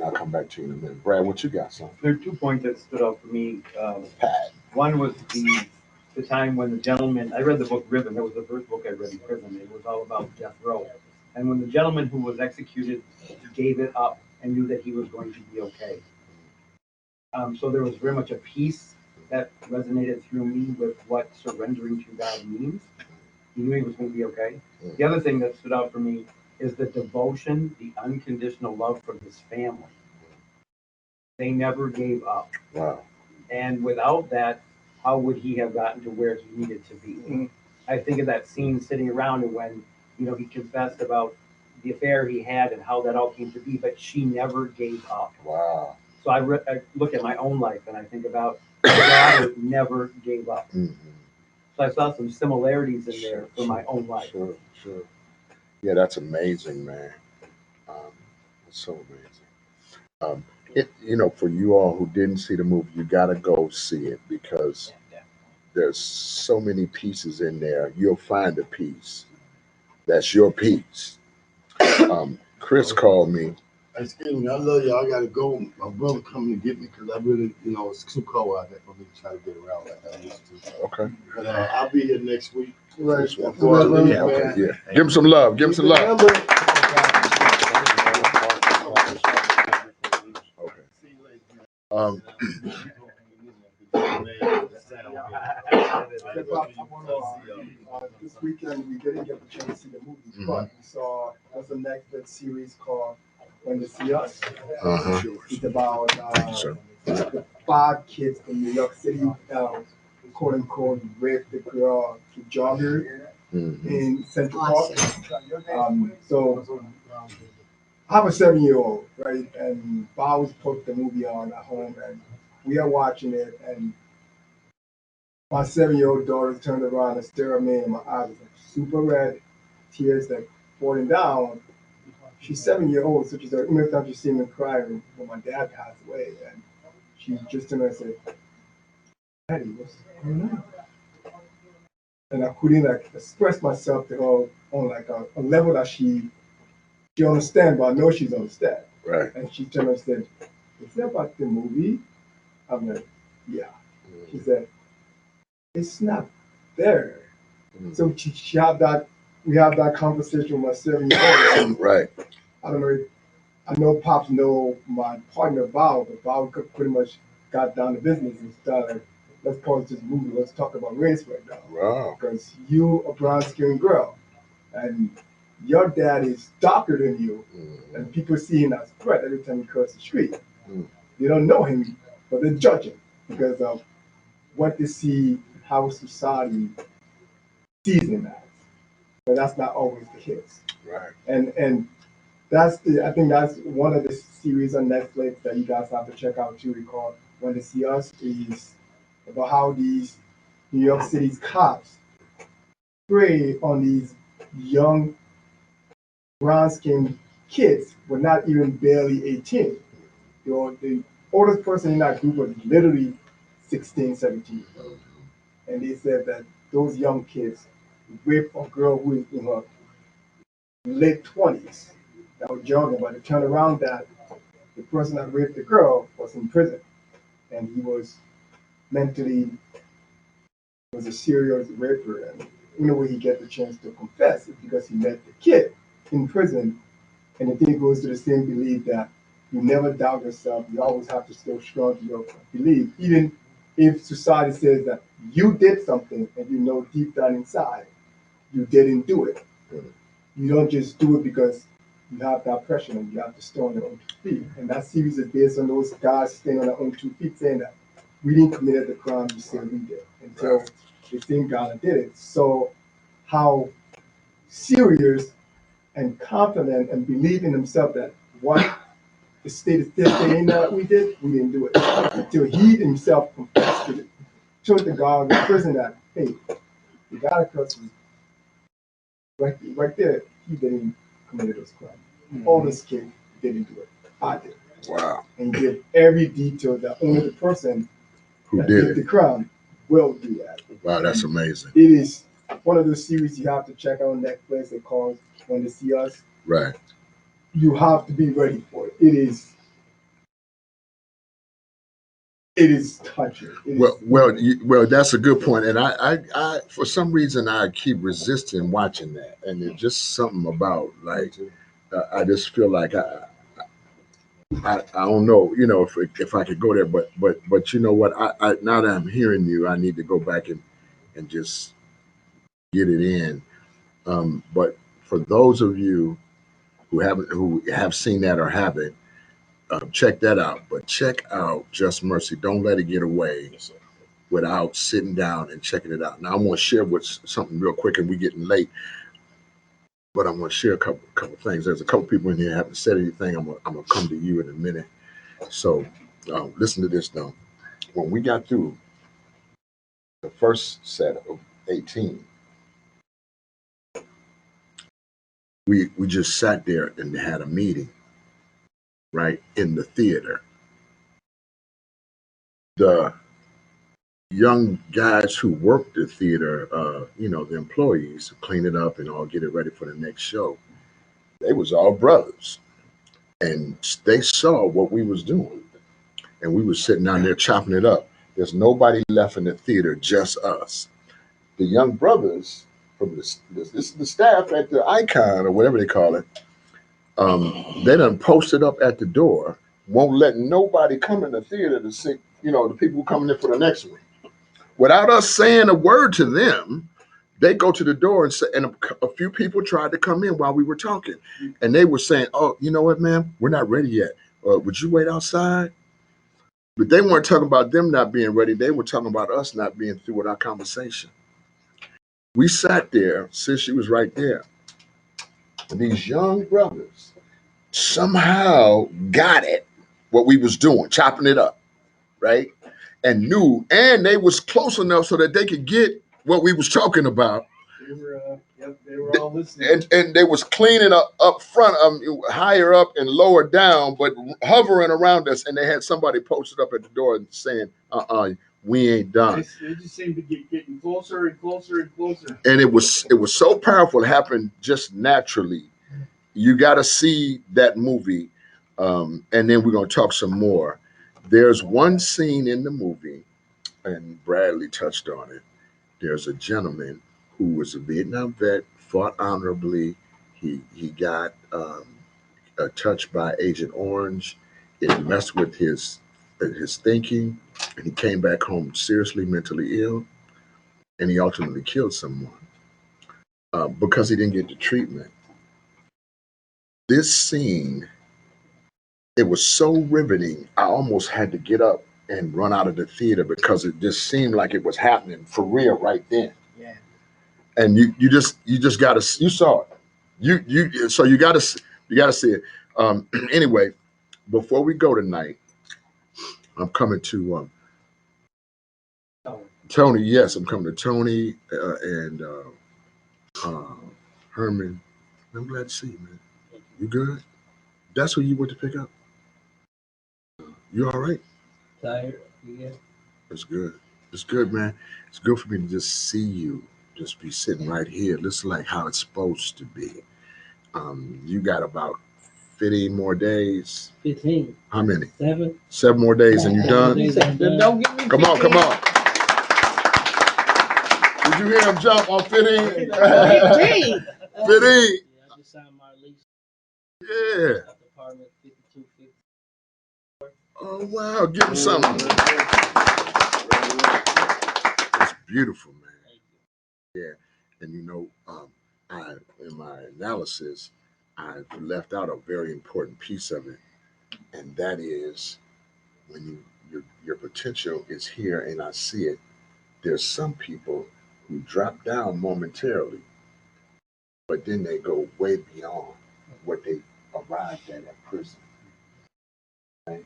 I'll come back to you in a minute. Brad, what you got, son? There are 2 points that stood out for me. Pat. One was the time when the gentleman, I read the book Ribbon. That was the first book I read in prison. It was all about death row. And when the gentleman who was executed gave it up and knew that he was going to be okay. So there was very much a peace that resonated through me with what surrendering to God means. He knew he was going to be okay. The other thing that stood out for me is the devotion, the unconditional love for his family. They never gave up. Wow. And without that, how would he have gotten to where he needed to be? Mm-hmm. I think of that scene sitting around and when, he confessed about the affair he had and how that all came to be, but she never gave up. Wow. So I look at my own life and I think about my daughter never gave up. Mm-hmm. So I saw some similarities in there for my own life. Sure. Yeah, that's amazing, man. It's so amazing. For you all who didn't see the movie, you got to go see it because there's so many pieces in there. You'll find a piece that's your piece. Chris called me. Excuse me, I love y'all. I gotta go. My brother coming to get me because I really, it's too cold out there for me to try to get around like I used to. Okay. But I'll be here next week. Right. Before I leave, Okay. man. Yeah. Give him some love. Give him some love. Okay. This weekend we didn't get the chance to see the movie, but we saw there's a Netflix series called When They See Us. It's about the 5 kids in New York City, quote unquote, raped the girl, the jogger in Central Park. So I have a 7-year-old, right? And I always put the movie on at home, and we are watching it, and my 7-year-old daughter turned around and stared at me, and my eyes was like super red, tears like falling down. She's 7 years old, so she's like, every time she seen me crying when my dad passed away, and she just turned and said, "Daddy, what's going on?" And I couldn't like express myself to her on like a level that she understand, but I know she's understand. Right. And she turned and said, "Is that about the movie?" I'm like, "Yeah." She said, "It's not there." So she had that. We have that conversation with my 7-year-old. Right. I don't know. I know Pops know my partner Val, but Val pretty much got down to business and started. Let's pause this movie. Let's talk about race right now. Wow. Because you a brown skinned girl, and your dad is darker than you, and people see him as a threat every time he crosses the street. They don't know him, but they judge him. because of what they see how society sees them as. But that's not always the case. Right. And that's I think that's one of the series on Netflix that you guys have to check out too. We call When They See Us is about how these New York City's cops prey on these young brown skinned kids were not even barely 18. The oldest person in that group was literally 16, 17. And they said that those young kids raped a girl who is in her late 20s that was jogging, but it turned around that the person that raped the girl was in prison and he was mentally was a serial raper. And the only way he get the chance to confess is because he met the kid in prison. And I think it goes to the same belief that you never doubt yourself. You always have to stay strong to your belief, even if society says that you did something and you know deep down inside you didn't do it. You don't just do it because you have that pressure and you have to stand on your own 2 feet. And that series is based on those guys standing on their own 2 feet saying that we didn't commit the crime you said we did until the same guy did it. So how serious and confident and believe in himself that what the state is still saying that we didn't do it. Until he himself confessed to it. Told the guard in prison that, hey, the guy across me, right there, he didn't commit those crimes. All this kid didn't do it. I did. Wow. And he gave every detail that only the person Who that did did the it? crime will do that. Wow, that's amazing. It is one of those series you have to check out on Netflix. It calls When They See Us. Right. You have to be ready for it. It is touching. Well, that's a good point. And I, for some reason, I keep resisting watching that, and it's just something about like I just feel like I don't know, if I could go there, but you know what? I now that I'm hearing you, I need to go back and just get it in. But for those of you who have seen that or haven't, check that out. But check out Just Mercy. Don't let it get away without sitting down and checking it out. Now I want to share with something real quick, and we're getting late, but I'm going to share a couple things. There's a couple people in here who haven't said anything. I'm gonna come to you in a minute. So listen to this though. When we got through the first set of 18, we just sat there and had a meeting, right, in the theater. The young guys who worked the theater, the employees who clean it up and all get it ready for the next show, they was all brothers. And they saw what we was doing. And we was sitting down there chopping it up. There's nobody left in the theater, just us. The young brothers from this is the staff at the Icon or whatever they call it. They done posted up at the door, won't let nobody come in the theater to see, the people coming in for the next one. Without us saying a word to them, they go to the door and say, and a few people tried to come in while we were talking. And they were saying, oh, you know what, ma'am? We're not ready yet. Would you wait outside? But they weren't talking about them not being ready. They were talking about us not being through with our conversation. We sat there, since she was right there. And these young brothers somehow got it, what we was doing, chopping it up, right? And knew, and they was close enough so that they could get what we was talking about. They were all listening. And they was cleaning up front, higher up and lower down, but hovering around us. And they had somebody posted up at the door and saying, we ain't done. They just seem to getting closer and closer and closer. And it was so powerful. It happened just naturally. You got to see that movie, and then we're going to talk some more. There's one scene in the movie, and Bradley touched on it. There's a gentleman who was a Vietnam vet, fought honorably. He got touched by Agent Orange. It messed with his thinking, and he came back home seriously mentally ill, and he ultimately killed someone because he didn't get the treatment. This scene, it was so riveting. I almost had to get up and run out of the theater because it just seemed like it was happening for real right then. Yeah. And you just gotta, you saw it. So you gotta see it. Anyway, before we go tonight, I'm coming to Tony. Yes, I'm coming to Tony and Herman. I'm glad to see you, man. You good? That's who you went to pick up. You all right? Tired? Yeah. It's good. It's good, man. It's good for me to just see you, just be sitting right here. Looks like how it's supposed to be. You got about 15 more days. 15. How many? 7. 7 more days and you done? Don't give me Come on, 15. come on. Did you hear him jump on 15? 15. 15. 15. Yeah, I just signed my lease. Yeah. Apartment 5250. Oh, wow. Give him something. It's beautiful, man. Yeah. And you know, in my analysis, I've left out a very important piece of it. And that is when your potential is here and I see it, there's some people who drop down momentarily, but then they go way beyond what they arrived at prison. Right?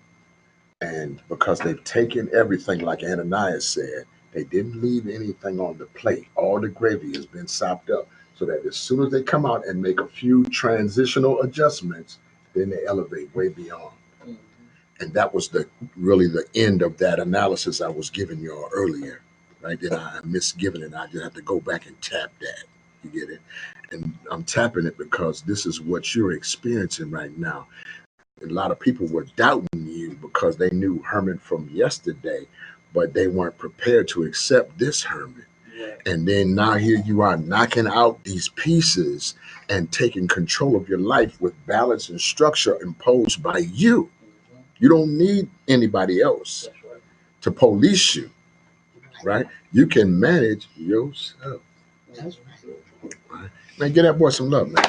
And because they've taken everything, like Ananias said, they didn't leave anything on the plate. All the gravy has been sopped up so that as soon as they come out and make a few transitional adjustments, then they elevate way beyond. And that was really the end of that analysis I was giving y'all earlier, right? That I misgiven it. I just have to go back and tap that. You get it? And I'm tapping it because this is what you're experiencing right now. A lot of people were doubting you because they knew Herman from yesterday, but they weren't prepared to accept this Herman. And then now here you are knocking out these pieces and taking control of your life with balance and structure imposed by you. You don't need anybody else to police you, right? You can manage yourself. That's Right? Man, get that boy some love, man.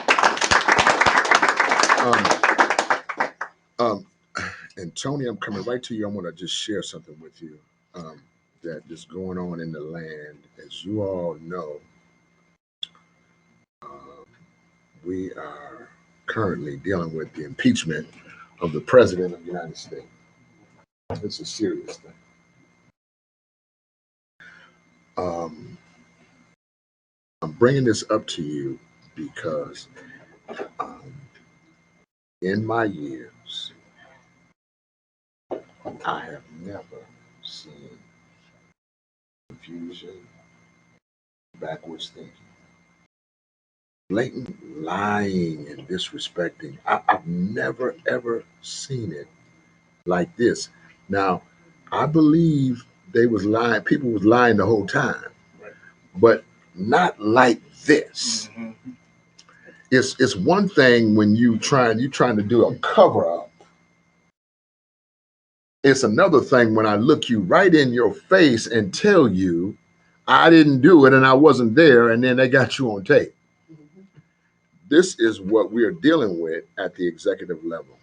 And Tony, I'm coming right to you. I want to just share something with you that is going on in the land. As you all know, we are currently dealing with the impeachment of the President of the United States. It's a serious thing. I'm bringing this up to you because um, in my years, I have never seen confusion, backwards thinking, blatant lying and disrespecting. I've never, ever seen it like this. Now, I believe they was lying, people was lying the whole time, but not like this. It's one thing when you trying to do a cover up. It's another thing when I look you right in your face and tell you I didn't do it and I wasn't there, and then they got you on tape. This is what we're dealing with at the executive level.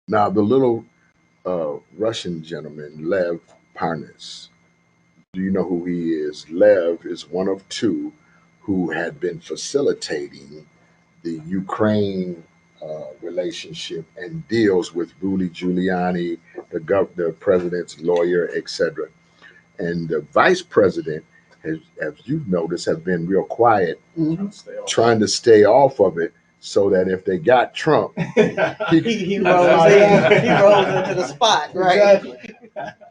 Now, the little Russian gentleman, Lev Parnas, do you know who he is? Lev is one of two who had been facilitating the Ukraine relationship and deals with Rudy Giuliani, the president's lawyer, etc. And the vice president, has, as you've noticed, have been real quiet, trying to stay off of it so that if they got Trump, he rolls in. He rolls into the spot, right? Exactly.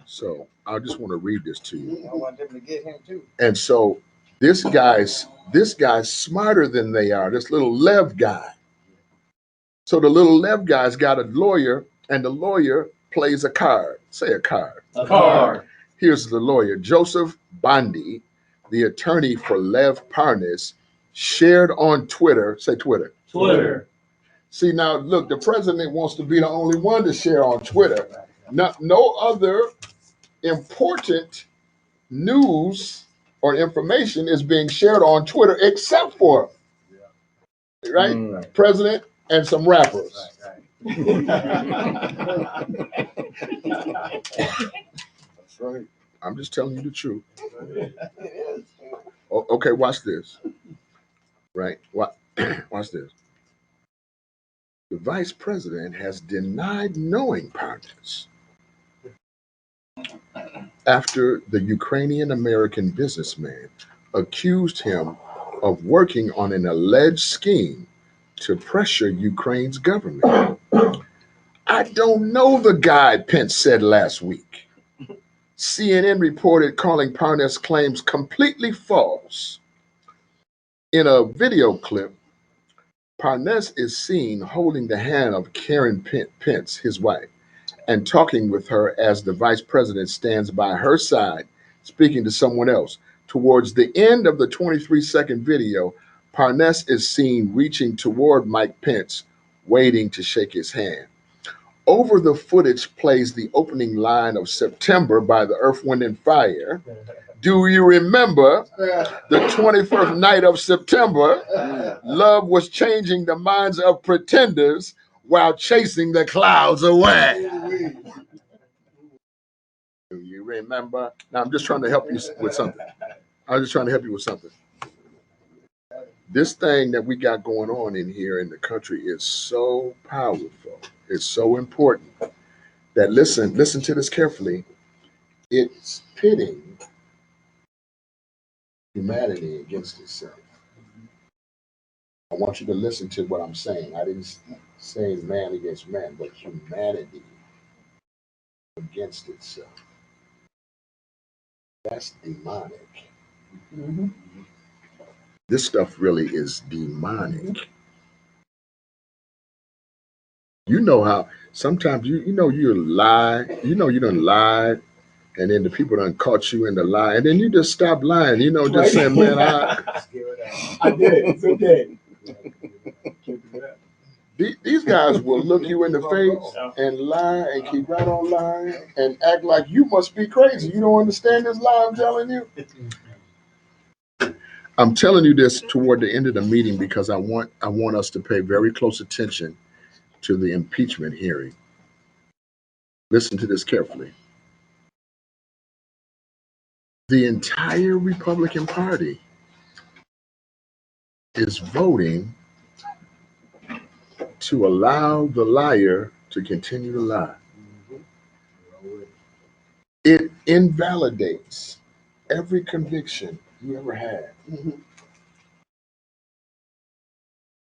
So I just want to read this to you. I want them to get him too. And so this guy's smarter than they are. This little Lev guy. So the little Lev guy's got a lawyer, and the lawyer plays a card. Say a card. A card. Here's the lawyer, Joseph Bondi, the attorney for Lev Parnas, shared on Twitter. Say Twitter. Twitter. See, now look, the president wants to be the only one to share on Twitter. No other important news or information is being shared on Twitter except for, right, president and some rappers. That's right. I'm just telling you the truth. Okay, watch this. Right? Watch this. The vice president has denied knowing partners after the Ukrainian American businessman accused him of working on an alleged scheme to pressure Ukraine's government. I don't know the guy, Pence said last week. CNN reported calling Parnas' claims completely false. In a video clip, Parnas is seen holding the hand of Karen Pence, his wife, and talking with her as the vice president stands by her side, speaking to someone else. Towards the end of the 23-second video, Parnas is seen reaching toward Mike Pence, waiting to shake his hand. Over the footage plays the opening line of September by the Earth, Wind, and Fire. Do you remember the 21st night of September? Love was changing the minds of pretenders while chasing the clouds away. Do you remember? Now, I'm just trying to help you with something. This thing that we got going on in here in the country is so powerful. It's so important that listen to this carefully. It's pitting humanity against itself. I want you to listen to what I'm saying. I didn't say man against man, but humanity against itself. That's demonic. Mm-hmm. This stuff really is demonic. You know how sometimes you lie, you done lied, and then the people done caught you in the lie, and then you just stop lying, just right. Saying, man, I did it. It's okay. These guys will look you in the face and lie and keep right on lying and act like you must be crazy. You don't understand this lie I'm telling you? I'm telling you this toward the end of the meeting because I want us to pay very close attention to the impeachment hearing. Listen to this carefully. The entire Republican Party is voting to allow the liar to continue to lie. It invalidates every conviction you ever had.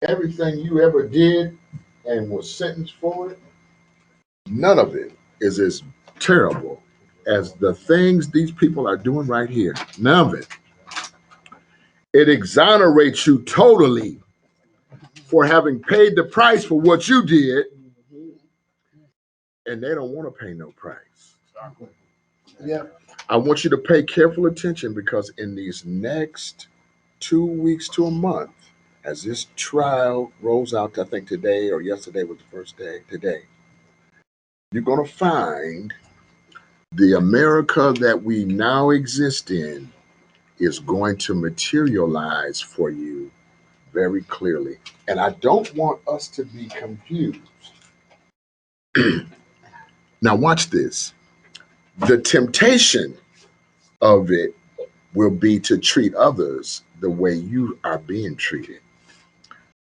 Everything you ever did and was sentenced for it, none of it is as terrible as the things these people are doing right here. None of it. It exonerates you totally for having paid the price for what you did, and they don't want to pay no price. Yeah. I want you to pay careful attention because in these next 2 weeks to a month, as this trial rolls out, I think today or yesterday was the first day, today, you're going to find the America that we now exist in is going to materialize for you very clearly. And I don't want us to be confused. Now watch this. The temptation of it will be to treat others the way you are being treated.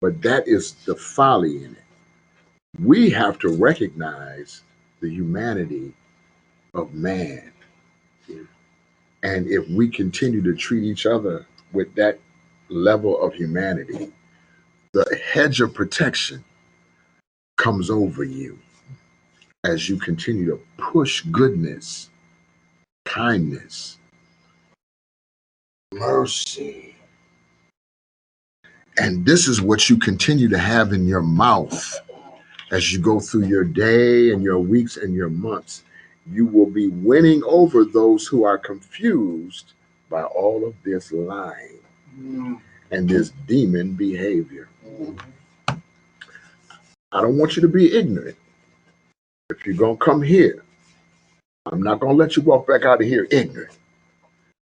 But that is the folly in it. We have to recognize the humanity of man. And if we continue to treat each other with that level of humanity, the hedge of protection comes over you as you continue to push goodness, kindness, mercy. And this is what you continue to have in your mouth as you go through your day and your weeks and your months. You will be winning over those who are confused by all of this lying and this demon behavior. I don't want you to be ignorant. If you're going to come here, I'm not going to let you walk back out of here ignorant.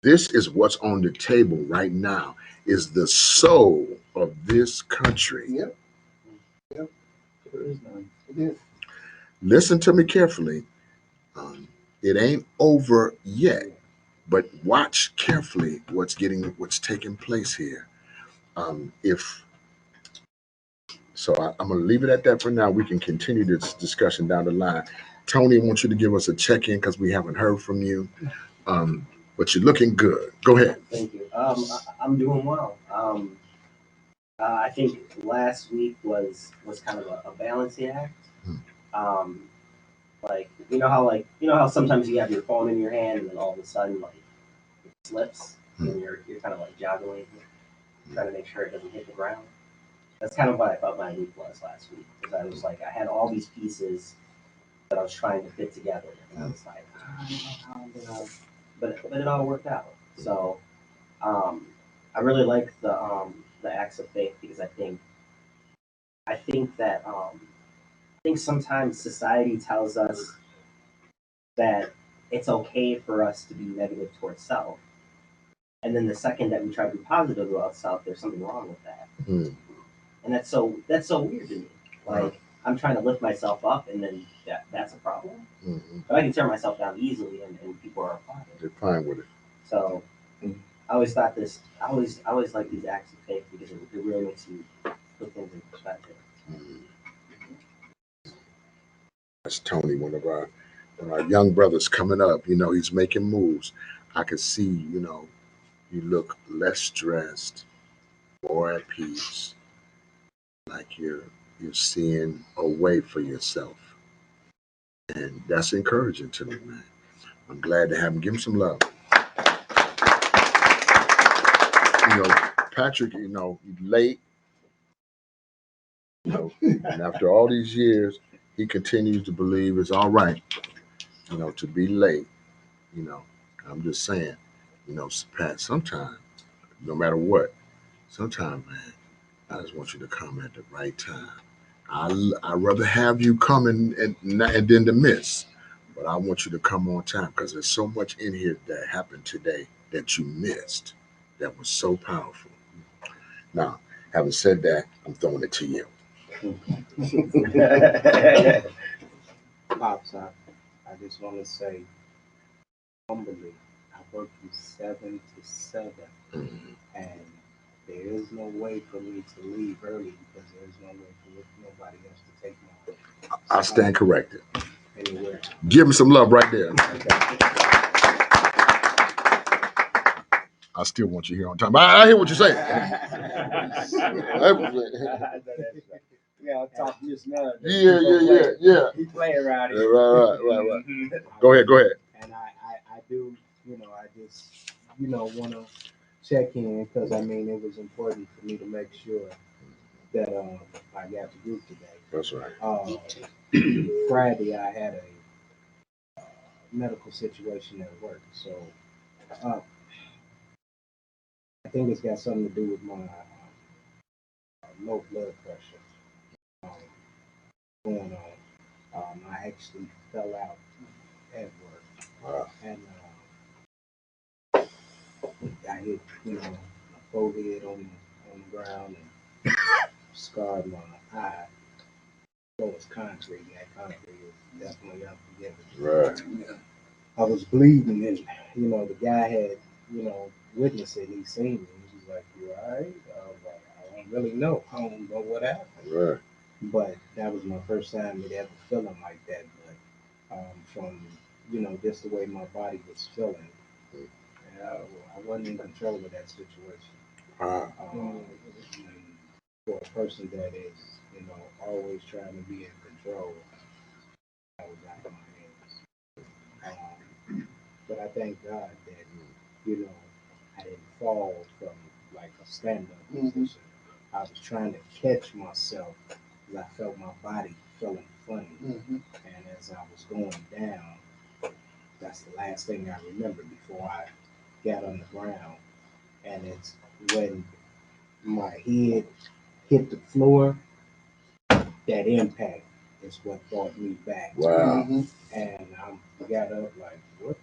This is what's on the table right now, is the soul of this country. Yep. Yep. There is none. It is. Listen to me carefully. It ain't over yet, but watch carefully what's taking place here. If so, I'm going to leave it at that for now. We can continue this discussion down the line. Tony, I want you to give us a check-in because we haven't heard from you. But you're looking good. Go ahead. Thank you. I'm doing well. I think last week was kind of a balancing act. Like you know how sometimes you have your phone in your hand and then all of a sudden like it slips and you're kind of like joggling, trying to make sure it doesn't hit the ground. That's kind of what I thought my week was last week because I was like I had all these pieces that I was trying to fit together and I was like I don't know how I'm gonna, but it all worked out. So I really like the acts of faith because I think that I think sometimes society tells us that it's okay for us to be negative towards self. And then the second that we try to be positive about self, there's something wrong with that. And that's so weird to me. Like I'm trying to lift myself up and then that's a problem. But I can tear myself down easily and people are fine. They're fine with it. So I always thought I always like these acts of faith because it really makes you put things in perspective. That's Tony, one of our young brothers coming up. You know, he's making moves. I can see, you look less stressed, more at peace, like you're seeing a way for yourself. And that's encouraging to me, man. I'm glad to have him. Give him some love. Patrick, he's late. And after all these years, he continues to believe it's all right, to be late. I'm just saying, Pat, sometimes, no matter what, sometimes, man, I just want you to come at the right time. I'd rather have you come and then to miss, but I want you to come on time because there's so much in here that happened today that you missed that was so powerful. Now, having said that, I'm throwing it to you. Pops, I just want to say, humbly, I work from 7 to 7, and there is no way for me to leave early because there is no way for nobody else to take my. I stand corrected. Anywhere. Give him some love right there. I still want you here on time. I hear what you're saying. Yeah, talk just now. Yeah. He play around here. Right. Go ahead. And I do, I just, want to check in because, it was important for me to make sure that I got the group today. That's right. Friday, I had a medical situation at work, so I think it's got something to do with my low blood pressure going on. I actually fell out at work. Wow. And I hit, my forehead on the ground and scarred my eye. So it's concrete. That concrete is definitely unforgiving. Right. Yeah. I was bleeding, and the guy had, witnessed it. He seen me. He was like, "You all right?" I was like, "I don't really know. I don't know what happened." Right. But that was my first time ever feeling like that. But from just the way my body was feeling, I wasn't in control of that situation. And for a person that is, always trying to be in control, I was out of my hands. But I thank God that, I didn't fall from like a stand-up position. I was trying to catch myself because I felt my body feeling funny. And as I was going down, that's the last thing I remember before I got on the ground. And it's when my head hit the floor, that impact is what brought me back. Wow. And I got up like, what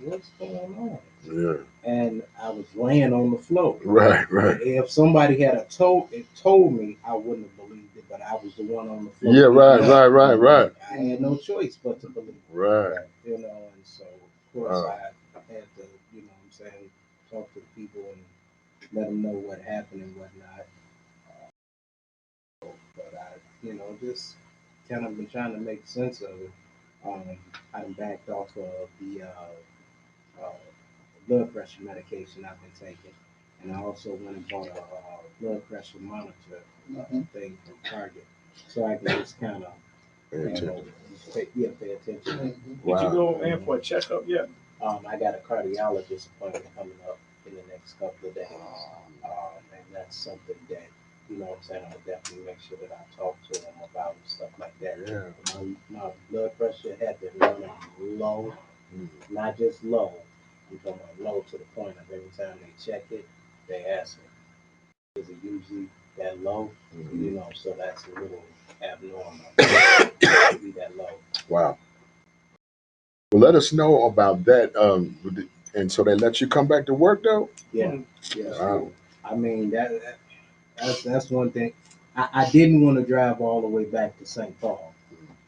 what's going on? Yeah. And I was laying on the floor. Right. If somebody had told me, I wouldn't have believed it but I was the one on the floor. Yeah, right. I had no choice but to believe. Right. You know, and so of course I had to, you know what I'm saying, talk to the people and let them know what happened and whatnot. But I, you know, just kind of been trying to make sense of it. I done backed off of the blood pressure medication I've been taking, and I also went and bought a blood pressure monitor thing from Target, so I can just kind of, you know, pay attention. Did you go in for a checkup yet? I got a cardiologist appointment coming up in the next couple of days, and that's something that, you know what I'm saying, I'll definitely make sure that I talk to him about and stuff like that. Yeah. My blood pressure had been running low, not just low, I'm talking about low to the point of every time they check it, they ask me, is it usually that low? You know, so that's a little abnormal to be that low. Wow. Well, let us know about that. And so they let you come back to work though? Yeah. Yeah. Wow. I mean, that's one thing. I didn't want to drive all the way back to St. Paul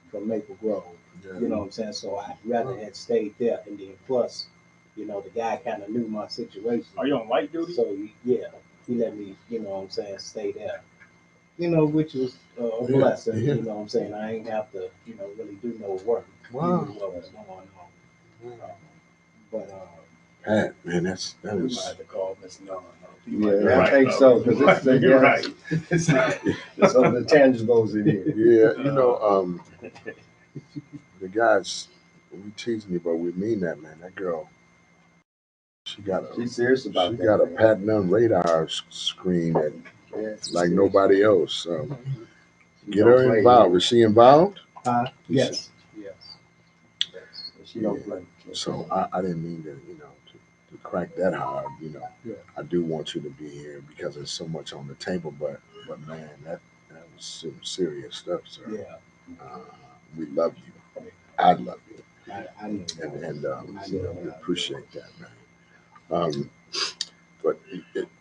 from Maple Grove. Yeah. You know what I'm saying? So I'd rather had stayed there. And then plus, you know, the guy kind of knew my situation. Are you on light duty? So yeah, he let me, you know what I'm saying, stay there. You know, which was a blessing. Yeah. You know what I'm saying? I ain't have to, you know, really do no work. Wow. You know what was going on. But Pat, man, that We is. might have to call Miss Nunn. Yeah, I think so, because it's, You're right. it's some of the tangibles in here. Yeah, you know, the guys, we tease me, but we mean that, man. That girl, She's serious about she that. got a man. Pat Nunn radar screen that She's like serious. nobody else. So She get don't her play, involved. man. Is she involved? yes. She don't play. So I didn't mean to, you know, to crack that hard. You know, I do want you to be here because there's so much on the table. But man, that was some serious stuff, sir. Yeah. We love you. I love you. I know. And you know, we appreciate that, man. But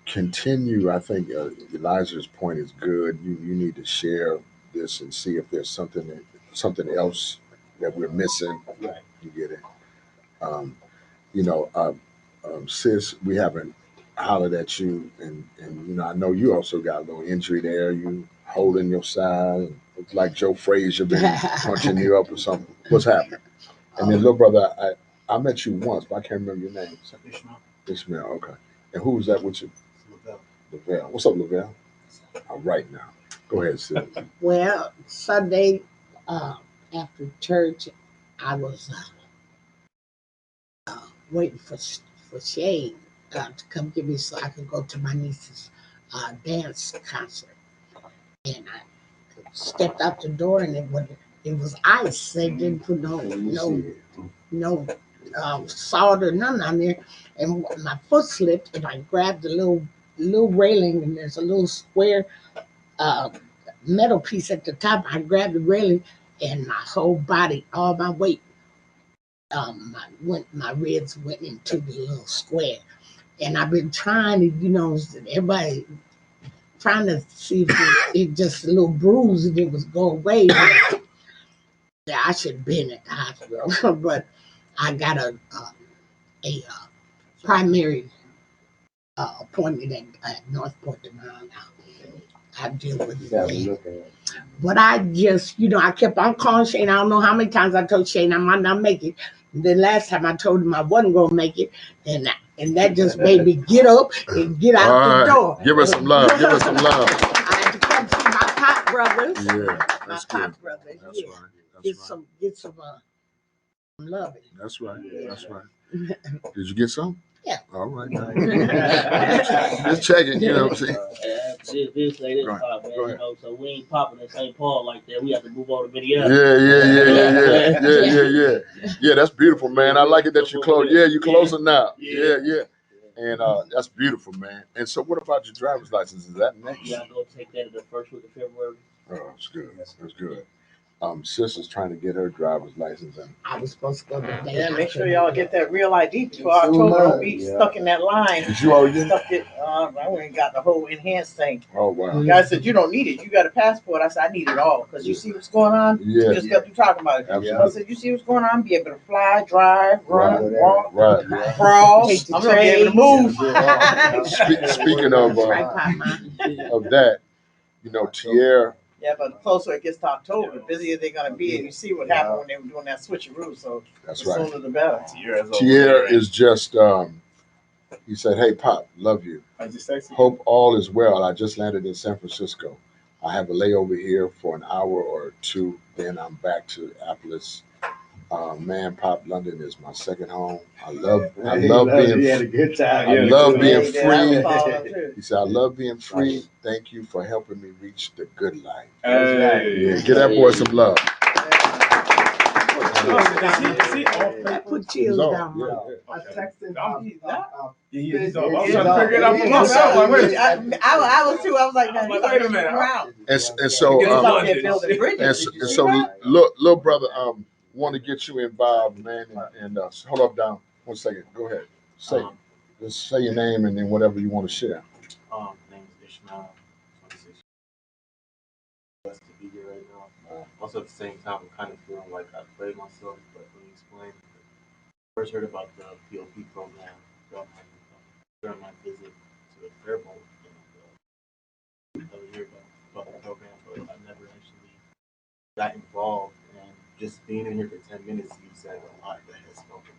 continue. I think Elijah's point is good. You need to share this and see if there's something else that we're missing. Right. You get it. You know, sis, we haven't hollered at you, and you know, I know you also got a little injury there. You holding your side, and look like Joe Frazier been punching you up or something. What's happening? And then, little brother, I met you once, but I can't remember your name. Ishmael. Okay. And who was that with you? Lavelle. What's up, Lavelle? All right now. Go ahead, sis. Well, Sunday after church, I was waiting for Shane to come get me so I could go to my niece's dance concert. And I stepped out the door, and it was ice. They didn't put no salt or nothing on there. And my foot slipped, and I grabbed the little railing, and there's a little square metal piece at the top. I grabbed the railing, and my whole body, all my weight, my ribs went into the little square. And I've been trying to, you know, everybody trying to see if it just a little bruise and it was going away. But yeah, I should have been at the hospital, but I got a primary appointment at Northport tomorrow now. I deal with it. But I just, you know, I kept on calling Shane. I don't know how many times I told Shane I might not make it. The last time I told him I wasn't going to make it, and that just made me get up and get out the door. Give us some love. Give us some love. I had to come see my pop brothers. Yeah, that's my good. pop brothers. That's yeah. right. Get some loving. That's right. That's right. Did you get some? Yeah. All right. Just checking, you know. This lady, Go pop, man. ahead. You know, so we ain't popping in St. Paul like that. We have to move over to Minneapolis. Yeah. Yeah, that's beautiful, man. I like it that you close. Yeah, you closer now. Yeah. And that's beautiful, man. And so, what about your driver's license? Is that next? Yeah, I'm gonna take that in the first week of February. Oh, that's good. That's good. sister's trying to get her driver's license, and I was supposed to go today. Yeah, make sure y'all get that real ID before October. Don't be stuck in that line. did you already? Stuck it. I went and got the whole enhanced thing. Oh wow. The guy said you don't need it. You got a passport. I said I need it all because you see what's going on. Yeah. You just got through talking about it. Absolutely. I said you see what's going on. Be able to fly, drive, run, walk, Right. crawl. Take the I'm gonna be able to move. Speaking of that, you know, Tierra. Yeah, but the closer it gets to October, the busier they're gonna be, and you see what happened when they were doing that switcheroo. So That's the right. sooner the better. Tierra is just. He said, "Hey, Pop, love you. Hope all is well. I just landed in San Francisco. I have a layover here for an hour or two. Then I'm back to Annapolis. Man, Pop, London is my second home. I love being. He had a good time. I love being Yeah, free." that was He said, "I love being free. Thank you for helping me reach the good life." Hey. Yeah, give that boy some love. Put chills He's on. down. Yeah, I texted He's I I was trying to figure it out for I myself. Like, wait a was too. I was like, man, Like, wait a minute. around. And He's so, up there building bridges. Did you see that? little brother, want to get you involved, man. And hold up, down 1 second. Go ahead. Just say your name and then whatever you want to share. My name is Ishmael. 26. Blessed to be here right now. Also, at the same time, I'm kind of feeling like I played myself, but let me explain. First heard about the POP program during my visit to the Fairboat. I was hear about the program, but I never actually got involved. And just being in here for 10 minutes, you said a lot that has spoken,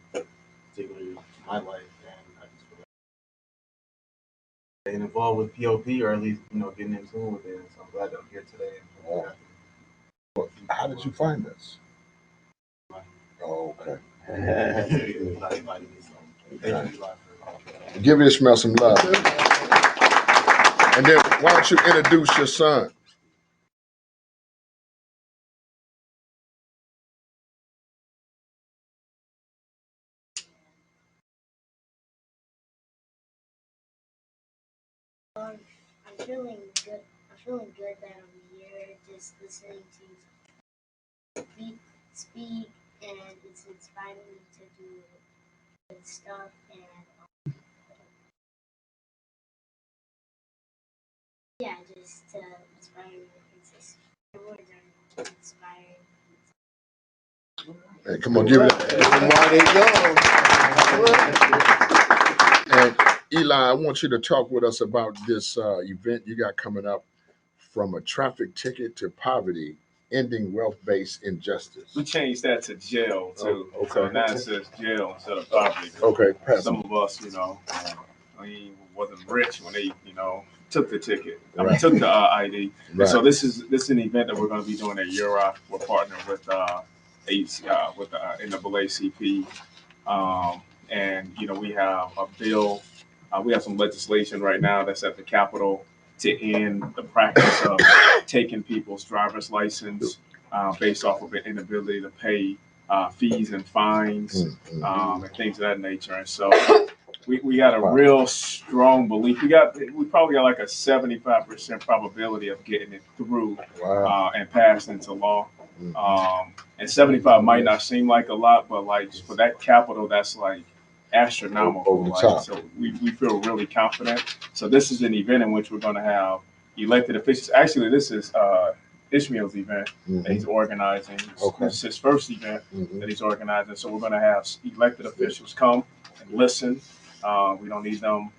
particularly to my life. And I just feel like getting involved with POP, or at least getting in tune with it. And so I'm glad that I'm here today. And How did you find us? Oh, okay. Give Ishmael some love. And then why don't you introduce your son? I'm feeling good. I'm feeling good that I'm here, just listening to speak, and it's inspiring me to do good stuff. And yeah, just to inspire me. Your words are inspiring. Hey, come on, give it. And Eli, I want you to talk with us about this event you got coming up, From a Traffic Ticket to Poverty, Ending Wealth-Based Injustice. We changed that to jail too. Oh, okay. So now it says jail instead of poverty. Okay, Some of us, wasn't rich when they, took the ticket. I mean, Right. took the ID. Right. So this is an event that we're going to be doing at Europe. We're partnering with NAACP, and we have a bill. We have some legislation right now that's at the Capitol to end the practice of taking people's driver's license based off of an inability to pay fees and fines and things of that nature. And so we got a real strong belief. We probably got like a 75% probability of getting it through and passed into law. And 75 might not seem like a lot, but like for that capital, that's like astronomical. Over the top. So we feel really confident. So this is an event in which we're going to have elected officials. Actually, this is Ishmael's event that he's organizing. Okay. This is his first event that he's organizing. So we're going to have elected officials come and listen. We don't need them,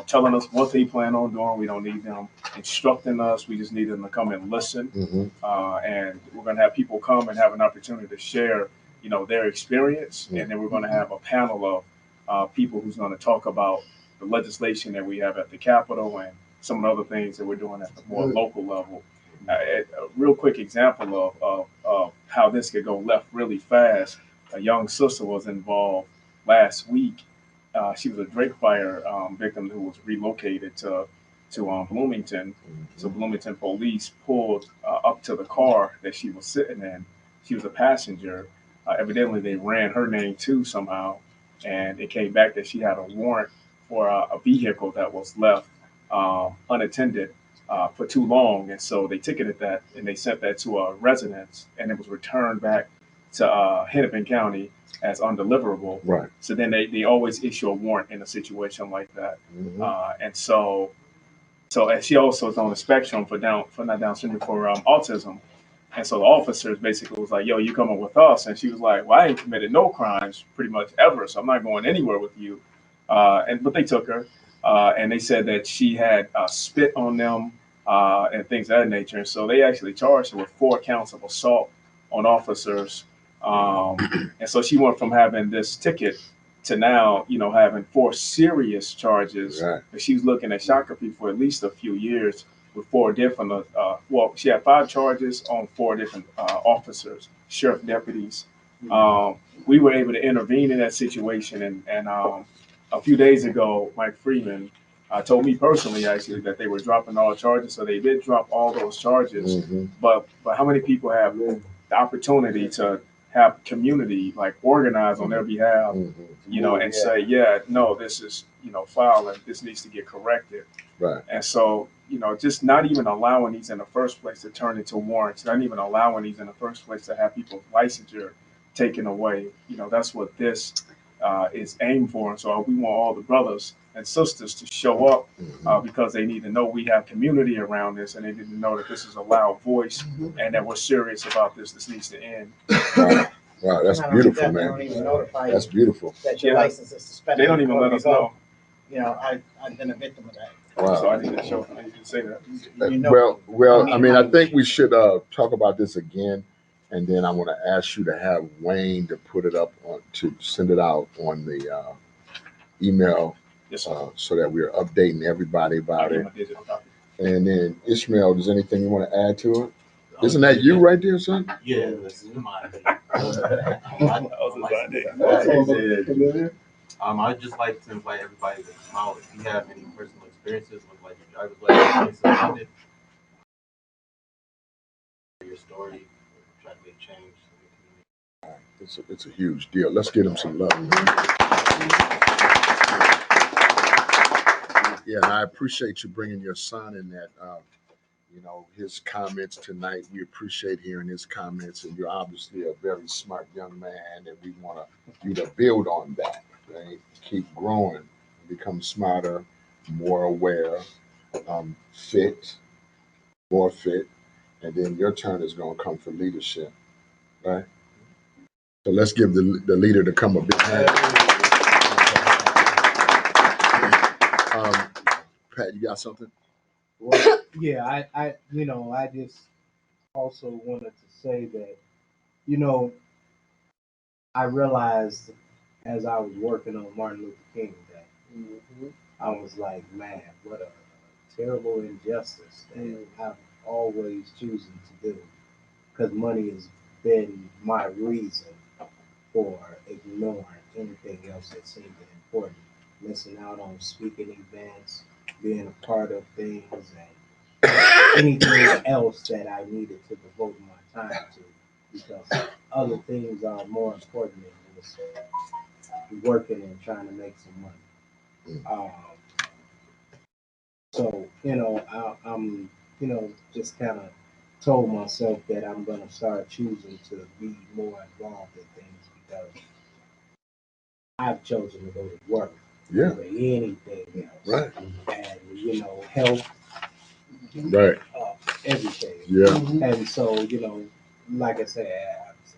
telling us what they plan on doing. We don't need them instructing us. We just need them to come and listen. And we're going to have people come and have an opportunity to share, their experience. And then we're going to have a panel of people who's going to talk about the legislation that we have at the Capitol and some of the other things that we're doing at the more local level. A real quick example of how this could go left really fast. A young sister was involved last week. She was a Drake Fire victim who was relocated to Bloomington. So Bloomington police pulled up to the car that she was sitting in. She was a passenger. Evidently, they ran her name too somehow, and it came back that she had a warrant for a vehicle that was left unattended for too long, and so they ticketed that and they sent that to a residence, and it was returned back to Hennepin County as undeliverable. Right. So then they always issue a warrant in a situation like that, and so and she also is on the spectrum for not Down syndrome, for autism. And so the officers basically was like, "Yo, you coming with us?" And she was like, "Well, I ain't committed no crimes pretty much ever, so I'm not going anywhere with you." But they took her, and they said that she had spit on them and things of that nature. And so they actually charged her with 4 counts of assault on officers. And so she went from having this ticket to now, having 4 serious charges. Right. And she was looking at Shakopee for at least a few years with 4 different, she had 5 charges on 4 different officers, sheriff deputies. We were able to intervene in that situation, and a few days ago, Mike Freeman told me personally, actually, that they were dropping all charges. So they did drop all those charges. But how many people have the opportunity to have community like organize on their behalf, and say, yeah, no, this is, foul and this needs to get corrected. Right. And so, just not even allowing these in the first place to turn into warrants, not even allowing these in the first place to have people's licensure taken away. That's what this is aimed for. And so we want all the brothers and sisters to show up because they need to know we have community around this, and they need to know that this is a loud voice and that we're serious about this. This needs to end. Wow, that's beautiful, man. They don't even notify That's you beautiful. that your license is suspended. They don't even let us know. I've been a victim of that. Wow. So I need to say that. Well, I mean, I think we should talk about this again, and then I want to ask you to have Wayne to put it up to send it out on the email, so that we're updating everybody about it. And then Ishmael, is anything you want to add to it? Isn't that you right there, son? Yeah, this is mine. I'd just like to invite everybody to come out. If you have any personal experiences with like your driver's license suspended, your story, try to make change in the community. It's a huge deal. Let's give him some love. Yeah, and I appreciate you bringing your son in that. His comments tonight. We appreciate hearing his comments, and you're obviously a very smart young man, and we want you to build on that, right? Keep growing, become smarter, more aware, more fit, and then your turn is going to come for leadership, right? So let's give the leader to come a big hand. Pat, you got something? Well, yeah, I just also wanted to say that, I realized as I was working on Martin Luther King Day, I was like, man, what a terrible injustice that I've always chosen to do, because money has been my reason for ignoring anything else that seemed important, missing out on speaking events, being a part of things, and anything else that I needed to devote my time to, because other things are more important than just working and trying to make some money. So, I'm, just kind of told myself that I'm going to start choosing to be more involved in things, because I've chosen to go to work over anything else. Right. And, health. Right. Everything. Yeah. And so, like I said,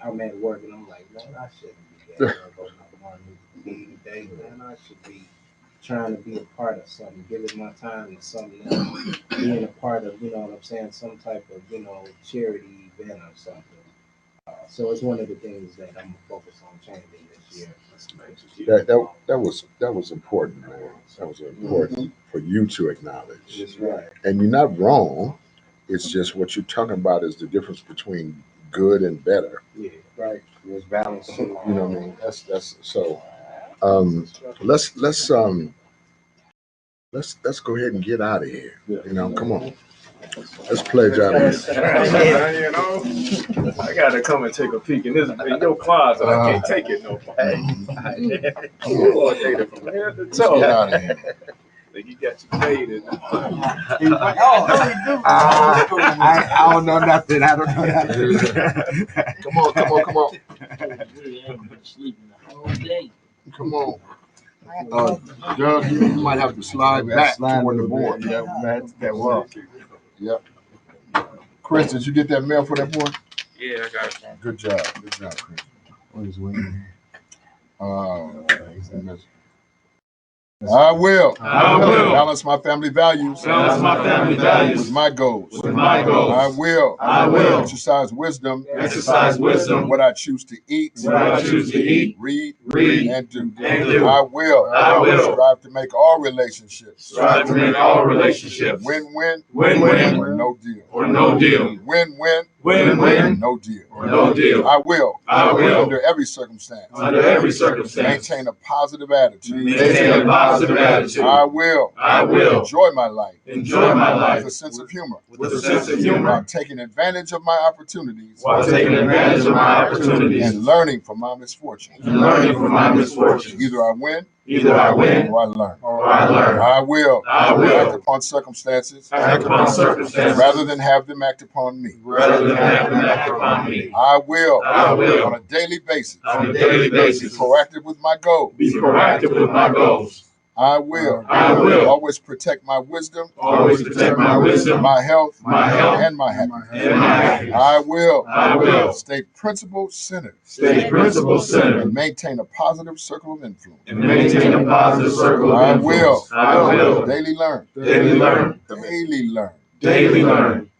I'm at work and I'm like, man, I shouldn't be at work on Martin Luther King Day, man. I should be trying to be a part of something, giving my time to something else, being a part of, some type of, charity event or something. So it's one of the things that I'm focused on changing this year. That was important, man. That was important for you to acknowledge. That's right. And you're not wrong. It's just what you're talking about is the difference between good and better. Yeah, right. There's balance too. You know what I mean? That's so. Let's go ahead and get out of here. Come on. Let's pledge out of here. I gotta come and take a peek in your closet. I can't take it no more. Get out of here. Think you got you faded. I don't know nothing. I don't know nothing. Come on, come on, come on. Sleeping the whole day. Come on. Doug, you might have to slide back toward the board. Yeah, that was. Yep. Chris, did you get that mail for that boy? Yeah, I got it. Good job. Good job, Chris. What is waiting? I will. I will. Balance my family values. Balance my family values. With my goals. With my goals. I will. I will. Exercise wisdom. Exercise wisdom. What I choose to eat. What I choose to eat. Read. And do. I will. I will. Strive to make all relationships. Strive to make all relationships. Win-win. Win-win. Or no deal. Or no deal. Win-win. Win-win. No deal. Or no deal. I will. I will. Under every circumstance. Under every circumstance. Maintain a positive attitude. Maintain a positive attitude. I will. I will. Enjoy my life. Enjoy my life. With a sense of humor. With a sense of humor. While taking advantage of my opportunities. While taking advantage of my opportunities. And learning from my misfortunes. And learning from my misfortunes. Either I win. Either I win. Or I learn. Or I learn. I will. I will. Act upon circumstances. Act upon circumstances. Rather than have them act upon me. Rather than have them act upon me. I will. I will. On a daily basis. On a daily basis. Be proactive with my goals. Be proactive with my goals. I will. I will. Always protect my wisdom. Always protect my wisdom. My health. My health. And my happiness. And my happiness. I will. I will. Stay principle-centered. Stay principle-centered. And maintain a positive circle of influence. And maintain a positive circle of I influence. will. I will. Daily learn. Daily learn. Daily learn. Daily learn.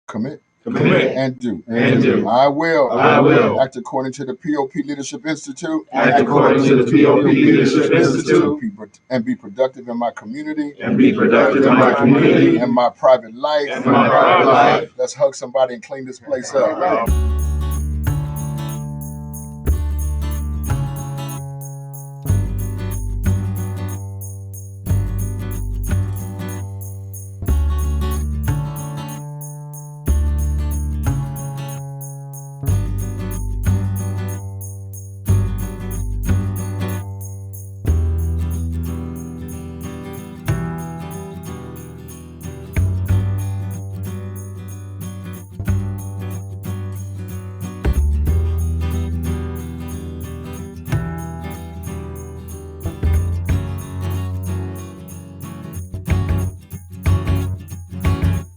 Commit. Commit. And do. And do. I will. I will. Act according to the POP Leadership Institute. Act according to the POP Leadership Institute. And be productive in my community. And be productive in my community. And my private life. And my private life. Let's hug somebody and clean this place up.